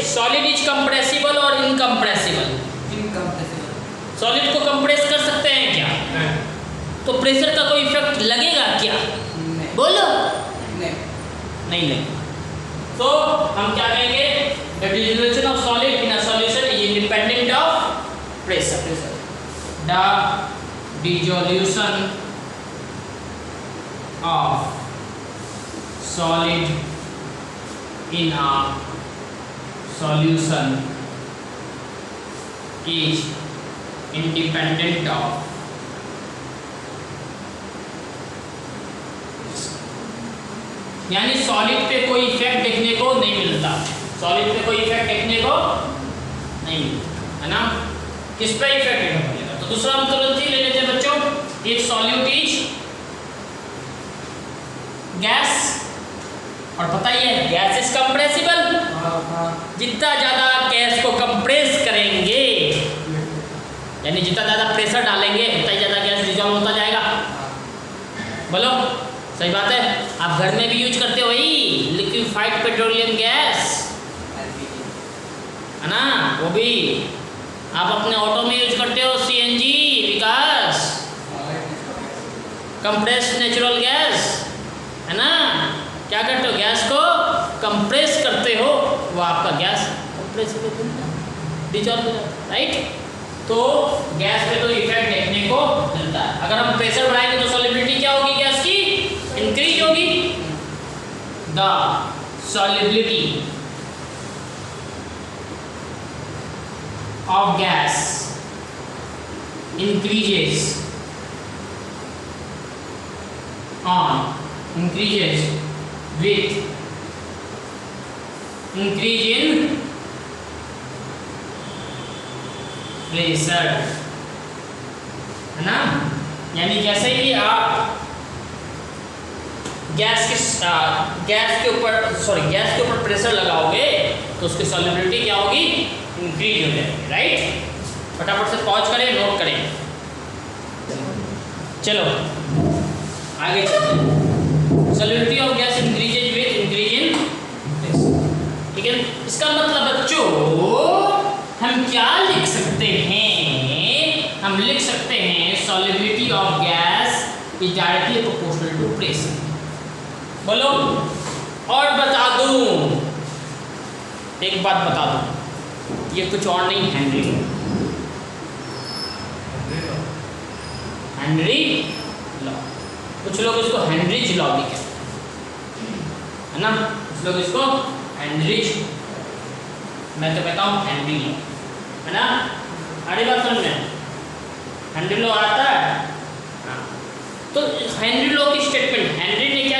[SPEAKER 1] सॉलिड इज कंप्रेसिबल और इनकंप्रेसिबल?
[SPEAKER 2] इनकंप्रेसिबल।
[SPEAKER 1] सॉलिड को कंप्रेस कर सकते हैं क्या? तो प्रेशर का कोई इफेक्ट लगेगा क्या?
[SPEAKER 2] नहीं।
[SPEAKER 1] बोलो।
[SPEAKER 2] नहीं
[SPEAKER 1] लगेगा। तो हम क्या कहेंगे? The dissolution of solid in a solution is independent of pressure. The dissolution of solid in a solution is independent of यानी सॉलिड पे कोई इफेक्ट देखने को नहीं मिलता। सॉलिड पे कोई इफेक्ट देखने को नहीं मिलता, है ना? किस पे इफेक्ट मिलेगा? तो दूसरा हम तुरंत ही ले लेते हैं बच्चों। इफ सॉल्यूट इज गैस, और पता ही है गैस इज कंप्रेसिबल। जितना ज़्यादा गैस को कंप्रेस करेंगे, यानी जितना ज़्यादा प्रेशर डालेंगे उतना ही ज़्यादा गैस डिजॉल्व होता जाएगा। बोलो, सही बात है? आप घर में भी यूज करते हो वही लिक्विफाइड पेट्रोलियम गैस, है ना? वो भी आप अपने ऑटो में यूज करते हो सीएनजी, विकास, कंप्रेस्ड नेचुरल गैस। करते हो वो आपका गैस प्रेशर पे डिजॉल्व हो जाता है, राइट। तो गैस पे तो इफेक्ट देखने को मिलता है। अगर हम प्रेशर बढ़ाएंगे तो सॉलिबिलिटी क्या होगी गैस की? इंक्रीज होगी। The solubility of gas increases with increase in pressure, है ना। यानी जैसे ही आप गैस के ऊपर प्रेशर लगाओगे तो उसकी सॉल्युबिलिटी क्या होगी? इंक्रीज हो जाएगी, राइट। फटाफट से पॉज करें, नोट करें। चलो आगे चलते हैं। Solubility of gas increases with increase in pressure, ठीक है। इसका मतलब बच्चों हम क्या लिख सकते हैं? हम लिख सकते हैं solubility of gas is directly proportional to pressure. बोलो। और बता दूं, एक बात बता दूं, ये कुछ और नहीं, हेनरी लॉ। कुछ लोग इसको हेनरिज लॉ भी कहते हैं, है ना। कुछ लोग इसको हेनरिज, मैं तो कहता हूँ हेनरी लॉ, है ना। अरे बात समझ में, हेनरी लॉ आता है। हाँ, तो हेनरी लॉ की स्टेटमेंट, हेनरी ने क्या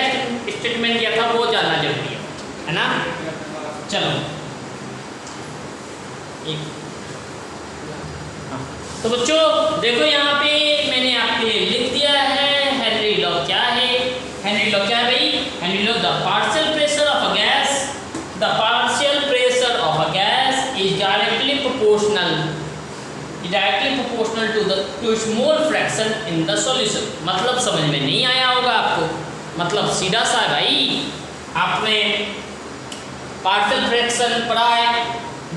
[SPEAKER 1] स्टेटमेंट किया था वो जानना जरूरी है ना। चलो एक, हाँ, तो बच्चों देखो यहाँ पे मैंने आपके लिए लिख दिया है हेनरी लॉ क्या है। हेनरी लॉ क्या है भाई? Henry law, the partial pressure of a gas, the partial pressure of a gas is directly proportional to its mole fraction in the solution. मतलब समझ में नहीं आया होगा आपको, मतलब सीधा सा है भाई। आपने पार्शियल फ्रैक्शन पढ़ा है,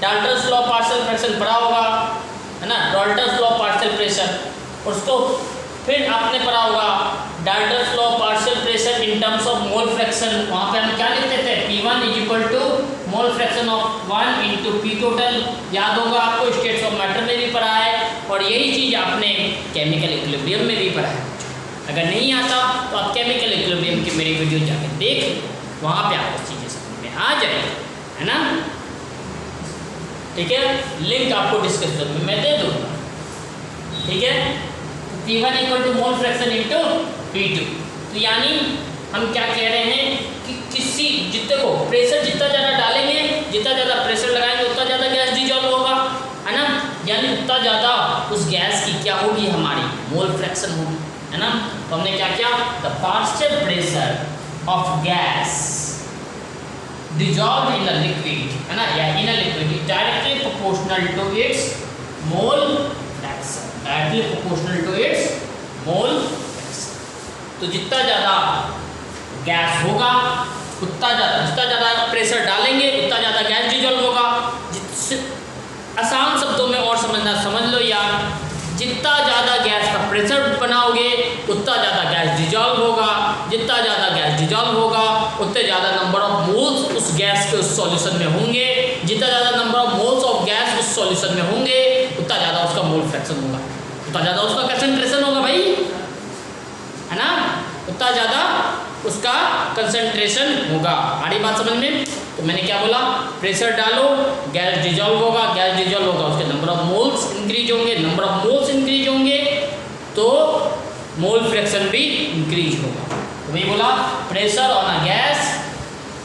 [SPEAKER 1] डाल्टन्स लॉ पार्शियल फ्रैक्शन पढ़ा होगा, है ना। डाल्टन्स लॉ पार्शियल प्रेशर, उसको फिर आपने पढ़ा होगा Dalton's law partial pressure in terms of mole fraction. वहाँ पे हम क्या लिखते थे? P1 is equal to mole fraction of 1 into P total. याद होगा आपको, स्टेट्स ऑफ मैटर में भी पढ़ा है, और यही चीज़ आपने केमिकल इक्विलिब्रियम में भी पढ़ा है। अगर नहीं आता तो आप केमिकल इक्विलिब्रियम की मेरी वीडियो जाके देख लो, वहाँ पे आपको चीज़ें समझ में आ जाएगी, है ना। ठीक है, लिंक आपको डिस्क्रिप्शन में मैं दे दूँगा, ठीक है। P1 equal to mole fraction into P2। तो यानी हम क्या कह रहे हैं कि किसी जितने को प्रेशर जितना ज़्यादा डालेंगे, जितना ज़्यादा प्रेशर लगाएंगे उतना ज़्यादा गैस डिजॉल्व होगा, है ना। यानी उतना ज़्यादा उस गैस की क्या होगी? हमारी मोल फ्रैक्शन होगी, है ना। तो हमने क्या किया? The partial pressure of gas dissolved in a liquid, है ना, या in a liquid is directly proportional to its mole fraction, directly proportional to its mole fraction। तो जितना ज़्यादा गैस होगा उतना ज़्यादा, जितना ज़्यादा प्रेशर डालेंगे उतना ज़्यादा गैस डिजॉल्व होगा। आसान शब्दों में और समझना, समझ लो यार, जितना ज़्यादा गैस का प्रेशर बनाओगे उतना ज़्यादा गैस डिजॉल्व होगा। जितना ज़्यादा गैस डिजॉल्व होगा उतने ज़्यादा नंबर ऑफ मोल्स उस गैस के उस सॉल्यूशन में होंगे। जितना ज़्यादा number of moles of gas उस सॉल्यूशन में होंगे उतना ज़्यादा उसका मोल फ्रैक्शन होगा, उतना ज़्यादा उसका कंसंट्रेशन होगा भाई, है ना। उतना ज़्यादा उसका कंसंट्रेशन होगा। आ रही बात समझ में? तो मैंने क्या बोला? प्रेशर डालो, गैस डिजॉल्व होगा, गैस डिजॉल्व होगा उसके नंबर ऑफ मोल्स इंक्रीज होंगे, नंबर ऑफ मोल्स इंक्रीज होंगे तो मोल फ्रैक्शन भी इंक्रीज होगा। तो मैं बोला pressure on a gas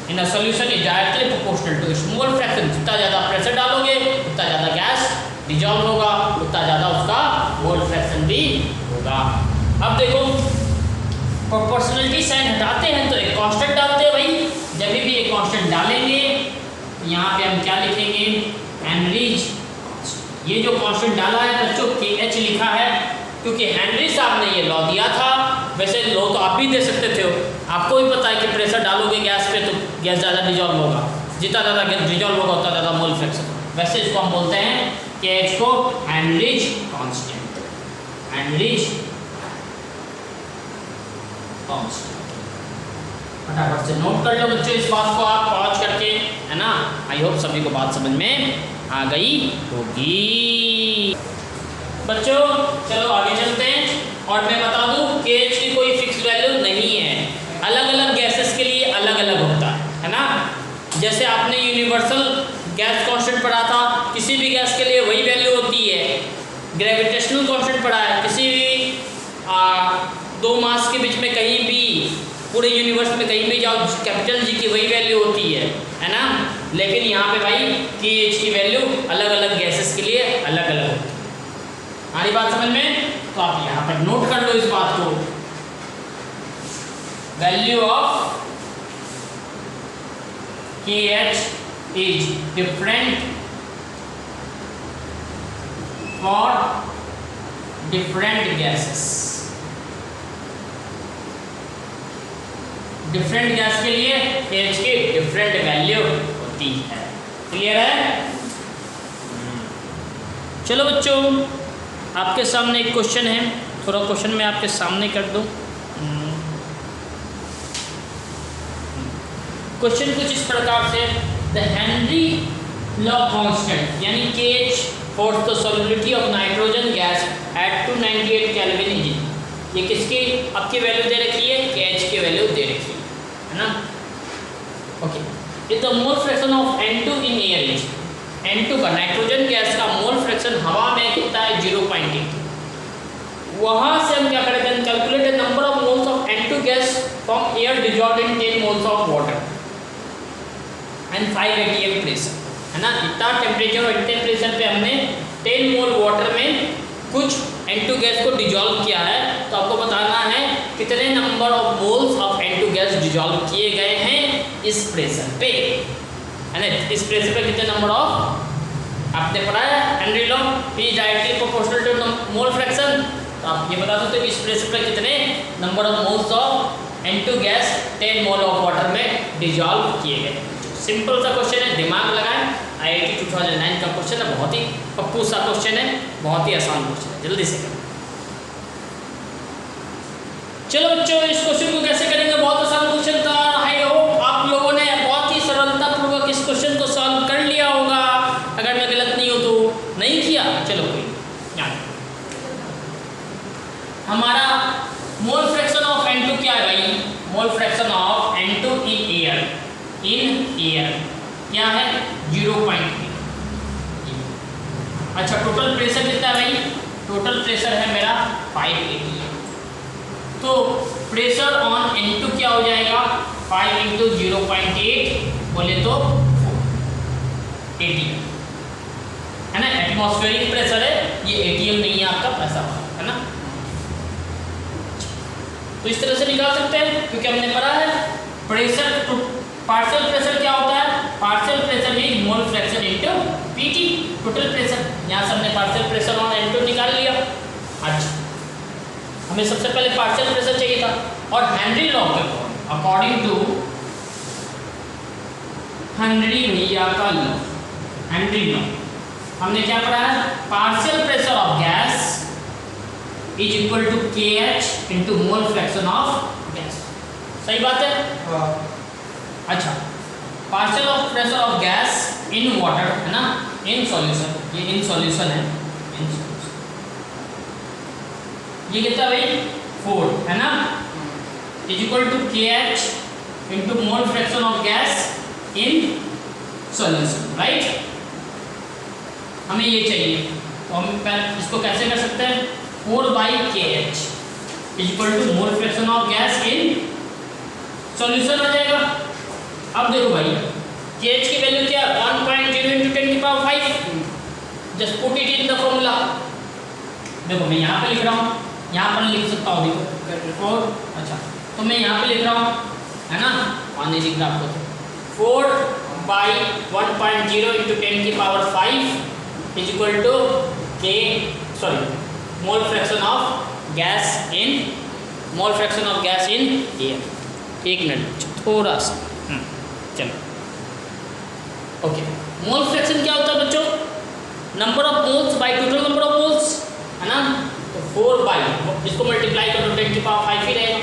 [SPEAKER 1] in a solution is directly proportional to its mole fraction. जितना ज़्यादा प्रेशर डालोगे उतना ज़्यादा गैस डिजॉल्व होगा, उतना ज़्यादा उसका मोल फ्रैक्शन भी होगा। अब देखो, प्रोपोर्शनलिटी साइन हटाते हैं तो एक कांस्टेंट डालते हैं भाई। जब भी एक कांस्टेंट डालेंगे यहाँ पे हम क्या लिखेंगे? हेनरीज। ये जो कांस्टेंट डाला है बच्चों KH लिखा है क्योंकि हेनरी साहब ने ये लॉ दिया था। वैसे लॉ तो आप भी दे सकते थे, आपको भी पता है कि प्रेशर डालोगे गैस पे तो गैस ज़्यादा डिजॉल्व होगा, जितना ज़्यादा गैस डिजॉल्व होगा उतना ज़्यादा मोल फ्रैक्शन। वैसे इसको हम बोलते हैं KH को हेनरीज कांस्टेंट, हेनरीज कांस्टेंट। फटाफट से नोट कर लो बच्चों इस बात को, आप पॉज करके है ना। आई होप सभी को बात समझ में आ गई होगी। बच्चों चलो आगे चलते हैं और मैं बता दूं KH की कोई फिक्स वैल्यू नहीं है, अलग अलग गैसेस के लिए अलग अलग होता है ना। जैसे आपने यूनिवर्सल गैस कांस्टेंट पढ़ा था, किसी भी गैस के लिए वही वैल्यू होती है। ग्रेविटेशनल कांस्टेंट पढ़ा है, किसी भी दो मास के बीच में कहीं भी पूरे यूनिवर्स में कहीं भी जाओ कैपिटल G की वही वैल्यू होती है ना। लेकिन यहाँ पे भाई KH की वैल्यू अलग अलग गैसेस के लिए अलग अलग होती है। हमारी बात समझ में? तो आप यहाँ पर नोट कर लो इस बात को, value of KH is different for different gases। Different gas के लिए KH की डिफरेंट वैल्यू होती है। क्लियर है? चलो बच्चों आपके सामने एक क्वेश्चन है, थोड़ा क्वेश्चन मैं आपके सामने कर दूं। क्वेश्चन कुछ इस प्रकार से, द हेनरी लॉ कांस्टेंट यानी KH for the solubility of nitrogen gas at 298 kelvin is. ये किसकी आपकी वैल्यू दे रखी है? KH की वैल्यू दे रखी है ना। Okay, is the mole fraction of N2 in air is. N2 का नाइट्रोजन गैस का मोल फ्रैक्शन हवा में कितना है? 0.8। वहां से हम क्या करते हैं? Calculate the number of moles of N2 gas from air dissolved in 10 moles of water and 5 atm pressure, है ना। इतना टेम्परेचर और इतने प्रेशर पे हमने 10 मोल वाटर में कुछ N2 गैस को डिजॉल्व किया है। तो आपको बताना है कितने number of moles of N2 gas dissolve किए गए हैं इस प्रेशर पे, है ना। इस प्रेशर पे कितने नंबर ऑफ, आपने पढ़ा है Henry law, P is directly proportional to mole fraction. तो आप ये बता सकते हो कि इस प्रेशर पे कितने number of moles of N2 gas 10 mole of water में डिजॉल्व किए गए। सिंपल सा क्वेश्चन है, दिमाग लगाएं। IIT 2009 का क्वेश्चन है, बहुत ही पप्पू सा क्वेश्चन है, बहुत ही आसान क्वेश्चन है, जल्दी से करें। चलो बच्चों इस क्वेश्चन को कैसे करेंगे? बहुत आसान क्वेश्चन था। आई होप आप लोगों ने बहुत ही सरलता पूर्वक इस क्वेश्चन को सॉल्व कर लिया होगा। अगर मैं गलत नहीं हूं तो नहीं किया, चलो कोई हमारा मोल फ्रैक्शन ऑफ N2 क्या है भाई? मोल fraction of N2 in air क्या है? 0.8। अच्छा टोटल प्रेशर कितना है भाई? टोटल प्रेशर है मेरा 5 atm। तो प्रेशर ऑन N2 क्या हो जाएगा? 5 इंटू 0.8 बोले तो 4 atm, है ना। एटमॉस्फेरिक प्रेशर है ये, atm नहीं है आपका पैसा, है ना। तो इस तरह से निकाल सकते हैं क्योंकि हमने पढ़ा है प्रेशर, पार्शियल प्रेशर क्या होता है? Partial pressure is mole fraction into PT total pressure. यहाँ से हमने पार्शियल प्रेशर ऑन N2 निकाल लिया। अच्छा हमें सबसे पहले पार्शियल प्रेशर चाहिए था और हेनरी लॉ के अकॉर्डिंग टू हेनरी भैया का लॉ, हेनरी लॉ हमने क्या पढ़ा है? Partial pressure of gas is equal to KH into mole fraction of gas. सही बात है? अच्छा partial of pressure of gas in water, है ना, इन सॉल्यूशन, ये इन सॉल्यूशन है, इन सॉल्यूशन ये कितना भाई? 4, है ना, is equal to KH into mole fraction of gas in solution, right. हमें ये चाहिए तो हम इसको कैसे कर सकते हैं? 4/KH is equal to mole fraction of gas in solution आ जाएगा। अब देखो भाई KH की वैल्यू क्या? 1.0 इंटू 10 की power 5। Just put it in the formula. देखो मैं यहाँ पे लिख रहा हूँ, यहाँ पर लिख सकता हूँ, देखो 4। अच्छा तो मैं यहाँ पे लिख रहा हूँ, है ना, मान लीजिए ग्राफ को 4/1.0 इंटू 10 की power 5 is equal to mole fraction of gas in air. एक मिनट थोड़ा सा चलो। ओके मोल फ्रैक्शन क्या होता है बच्चों? Number of moles by total number of moles, है ना। तो 4 बाई इसको मल्टीप्लाई करो 10 की पावर 5 ही रहेगा।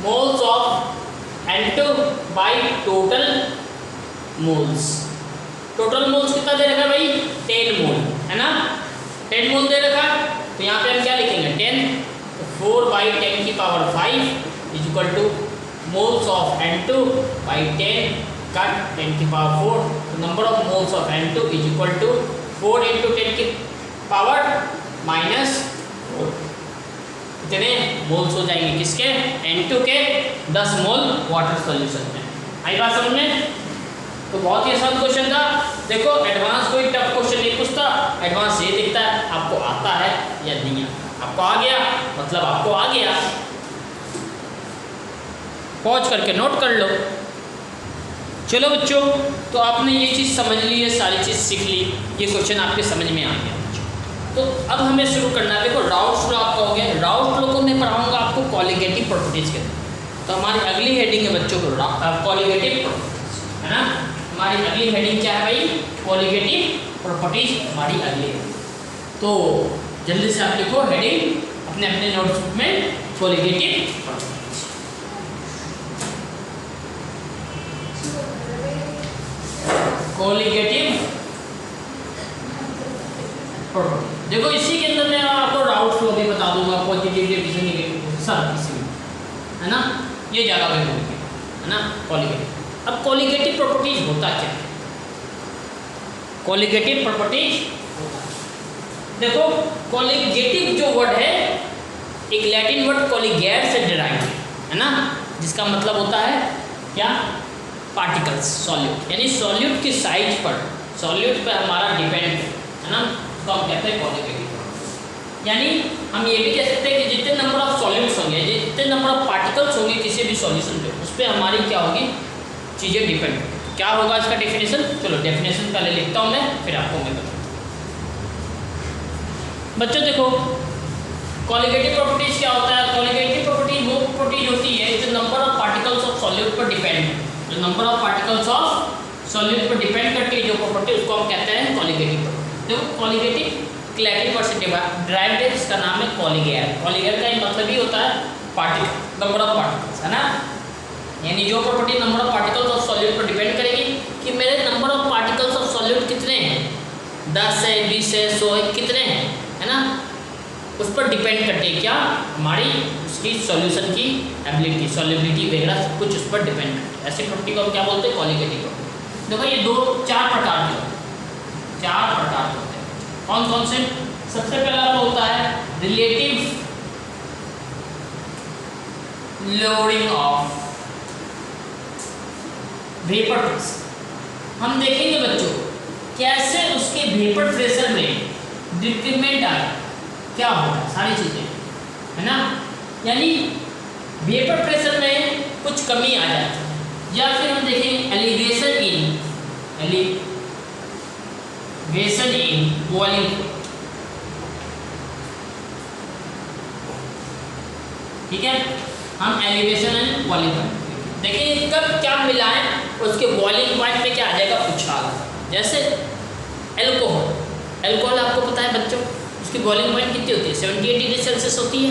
[SPEAKER 1] Moles of N2 by total moles. Total moles कितना दे रखा है भाई? 10 मोल, है ना? 10 मोल दे रखा है, तो यहाँ पे हम क्या लिखेंगे? 10, तो 4/10⁵ is equal to moles of N2 by 10 cut 10⁴, तो number of moles of N2 is equal to 4 × 10⁻⁻⁴। इतने मोल्स हो जाएंगे किसके? N2 के 10 मोल वाटर सॉल्यूशन में। आई बात समझ में? तो बहुत ही आसान क्वेश्चन था। देखो एडवांस कोई टफ क्वेश्चन नहीं पूछता, एडवांस ये दिखता है आपको आता है या नहीं आता। आपको आ गया मतलब आपको आ गया। पॉज करके नोट कर लो। चलो बच्चों, तो आपने ये चीज़ समझ ली है, सारी चीज़ सीख ली, ये क्वेश्चन आपके समझ में आ गया। तो अब हमें शुरू करना है। देखो राउट फ्लो आप कहोगे, राउट फ्लो को मैं पढ़ाऊंगा आपको कॉलिगेटिव प्रॉपर्टीज के। तो हमारी अगली हेडिंग है बच्चों को कॉलिगेटिव प्रॉपर्टीज, है ना? हमारी अगली हेडिंग क्या है भाई? कॉलिगेटिव प्रॉपर्टीज हमारी अगली है। तो जल्दी से आप लिखो हेडिंग अपने अपने नोटबुक में, कॉलिगेटिव प्रॉपर्टीज। Colligative property. देखो इसी के अंदर मैं आपको राउट फ्लो भी बता दूंगा, पॉजिटिव डिविजन नेगेटिव सब इसी में, है ना? ये ज़्यादा बेहतर है ना कॉलिगेटिव। अब कॉलिगेटिव प्रॉपर्टीज होता क्या है? कॉलिगेटिव प्रॉपर्टीज देखो, कॉलिगेटिव जो वर्ड है एक लैटिन वर्ड कॉलिगैर से डिराइव है ना, जिसका मतलब होता है क्या? पार्टिकल्स, सॉल्यूट, यानी सॉल्यूट की साइज पर, सॉल्यूट पर हमारा डिपेंड है ना, तो हम कहते हैं कॉलिगेटिव। यानी हम ये भी कह सकते हैं कि जितने नंबर ऑफ सॉल्यूट्स होंगे, जितने नंबर ऑफ पार्टिकल्स होंगे किसी भी सॉल्यूशन पे, उस पर हमारी क्या होगी? चीज़ें डिपेंड। क्या होगा इसका डेफिनेशन? चलो डेफिनेशन पहले लिखता हूँ मैं, फिर आपको मैं बताऊँ। बच्चों देखो कॉलिगेटिव प्रॉपर्टीज क्या होता है? कॉलिगेटिव प्रॉपर्टी वो प्रॉपर्टीज होती है जो number of particles of solute पर डिपेंड है। जो number of particles of solute पर डिपेंड करती है जो प्रॉपर्टी, उसको हम कहते हैं कॉलिगेटिव प्रॉपर्टी। देखो कॉलिगेटिव लैटिन वर्ड से डिराइव्ड है, जिसका नाम है कॉलिगैर। कॉलिगैर का मतलब ही होता है पार्टिकल, नंबर ऑफ पार्टिकल्स, है ना? यानी जो property number of particles of solute पर डिपेंड करेगी कि मेरे number of particles of solute कितने हैं, 10 है, 20 है, 100 है, कितने हैं, है ना? उस पर डिपेंड करती है क्या? हमारी उसकी सॉल्यूशन की एबिलिटी, सॉल्युबिलिटी वगैरह सब कुछ उस पर डिपेंड करती है। ऐसी प्रॉपर्टी को हम क्या बोलते हैं? Colligative property. देखो ये 4 प्रकार के होते हैं, 4 प्रकार के होते हैं। कौन कौन से? सबसे पहला तो होता है relative loading of vapour pressure. हम देखेंगे बच्चों कैसे उसके वेपर प्रेशर में डिक्रीमेंट आए, क्या होता है, सारी चीजें, है ना? यानी वेपर प्रेशर में कुछ कमी आ जाती है, या फिर हम देखेंगे एलिवेशन इन बॉइलिंग पॉइंट। ठीक है, हम एलिवेशन एंड बॉइलिंग पॉइंट देखिए कब क्या मिलाएं, उसके बॉइलिंग पॉइंट पे क्या आ जाएगा? उछाल। जैसे एल्कोहल आपको पता है बच्चों, उसकी बॉइलिंग पॉइंट कितनी होती है? 78 डिग्री सेल्सियस होती है।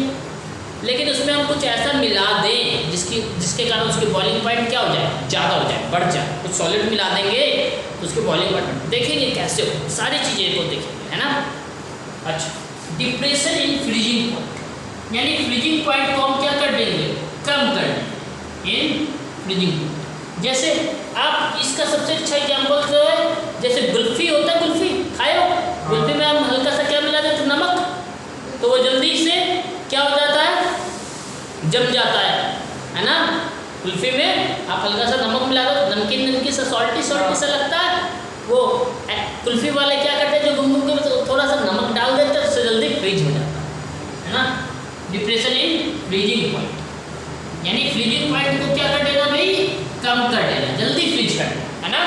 [SPEAKER 1] लेकिन उसमें हम कुछ ऐसा मिला दें जिसके कारण उसकी बॉइलिंग पॉइंट क्या हो जाए? ज़्यादा हो जाए, बढ़ जाए। कुछ सॉलिड मिला देंगे तो उसकी बॉइलिंग पॉइंट देखेंगे कैसे हो, सारी चीज़ें को देखेंगे, है ना? अच्छा, डिप्रेशन इन फ्रीजिंग पॉइंट, यानी फ्रीजिंग पॉइंट को हम क्या कर देंगे? कम कर देंगे इन फ्रीजिंग पॉइंट। जैसे आप इसका सबसे अच्छा एग्जाम्पल जो है, जैसे गुल्फी होता है, गुल्फी खाए हो, गुल्फी में हम हल्का सा क्या मिला देते? नमक, तो वो जल्दी से क्या हो जाता है? जम जाता है ना? कुल्फी में आप हल्का सा नमक मिला दो, नमकीन सा, सॉल्टी सा लगता है। वो कुल्फी वाले क्या करते हैं, जो गुम के थोड़ा सा नमक डाल देते हैं, उससे जल्दी फ्रीज हो जाता है ना? डिप्रेशन इन फ्रीजिंग पॉइंट, यानी फ्रीजिंग पॉइंट को क्या कर देना भाई? कम कर देना, जल्दी फ्रीज कर देना, है ना?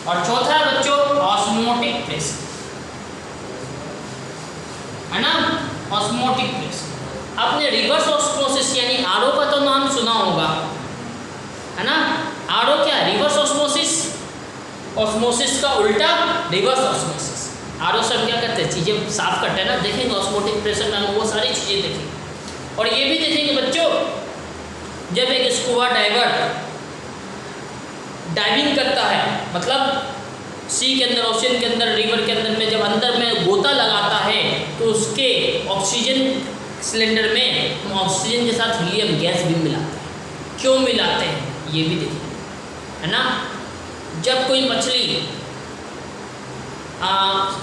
[SPEAKER 1] और चौथा बच्चों ऑस्मोटिक प्रेशर, है ना? ऑस्मोटिक प्रेशर आपने रिवर्स ऑस्मोसिस यानी आरओ का तो नाम सुना होगा, है ना? आरओ क्या? रिवर्स ऑस्मोसिस, ऑस्मोसिस का उल्टा रिवर्स ऑस्मोसिस। आरओ से हम क्या करते हैं? चीज़ें साफ करते हैं ना। देखेंगे ऑस्मोटिक प्रेशर में हम वो सारी चीज़ें देखेंगे। और ये भी देखेंगे बच्चों, जब एक स्कूबा डाइवर डाइविंग करता है, मतलब सी के अंदर, ओशन के अंदर, रिवर के अंदर में जब अंदर में गोता लगाता है तो उसके ऑक्सीजन सिलेंडर में हम ऑक्सीजन के साथ हीलियम गैस भी मिलाते हैं। क्यों मिलाते हैं ये भी देखिए, है ना। जब कोई मछली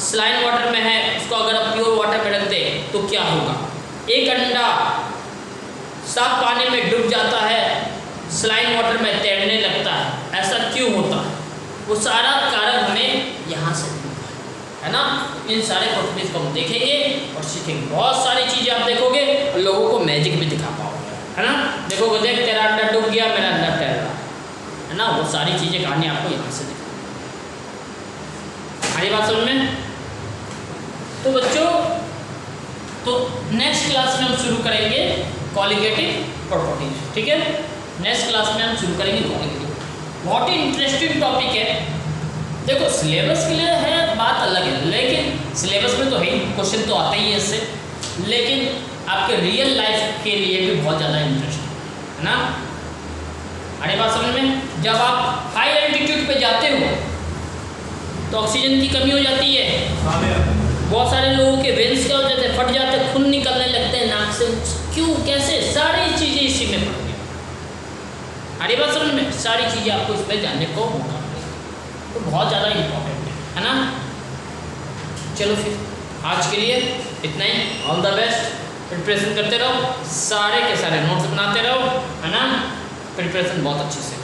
[SPEAKER 1] सलाइन वाटर में है, उसको अगर आप प्योर वाटर में रख दें तो क्या होगा? एक अंडा साफ पानी में डूब जाता है, सलाइन वाटर में तैरने लगता है। ऐसा क्यों होता है? वो सारा कारण हमें यहाँ से है ना। इन सारे प्रॉपर्टीज को हम देखेंगे और सीखेंगे। बहुत सारी चीज़ें आप देखोगे और लोगों को मैजिक भी दिखा पाओगे, है ना। देखोगे, देख तेरा अंडा डूब गया, मेरा अंडा तैर रहा है ना। वो सारी चीज़ें कहानी आपको यहाँ से दिखा। आगे बात समझ में? तो बच्चों, तो नेक्स्ट क्लास में हम शुरू करेंगे कॉलिगेटिव प्रॉपर्टीज, ठीक है। नेक्स्ट क्लास में हम शुरू करेंगे कॉलिगेटिव। बहुत ही इंटरेस्टिंग टॉपिक है। देखो, सिलेबस के लिए है बात अलग है, लेकिन सिलेबस में तो है, क्वेश्चन तो आते ही है इससे, लेकिन आपके रियल लाइफ के लिए भी बहुत ज़्यादा इंटरेस्टिंग है ना। अरे बात समझ में? जब आप हाई एल्टीट्यूड पे जाते हो तो ऑक्सीजन की कमी हो जाती है। बहुत सारे लोगों के वेंस क्या हो जाते हैं, फट जाते हैं, खून निकलने लगते हैं नाक से। क्यों, कैसे? सारी चीज़ें इसी में पड़ गई। अरे बात समझ में? सारी चीज़ें आपको इस पर जानने को मौका मिलेगा, तो बहुत ज़्यादा इम्पोर्टेंट है ना। चलो फिर आज के लिए इतना ही। All the best. प्रिपरेशन करते रहो, सारे के सारे नोट्स बनाते रहो, है ना। प्रिपरेशन बहुत अच्छे से।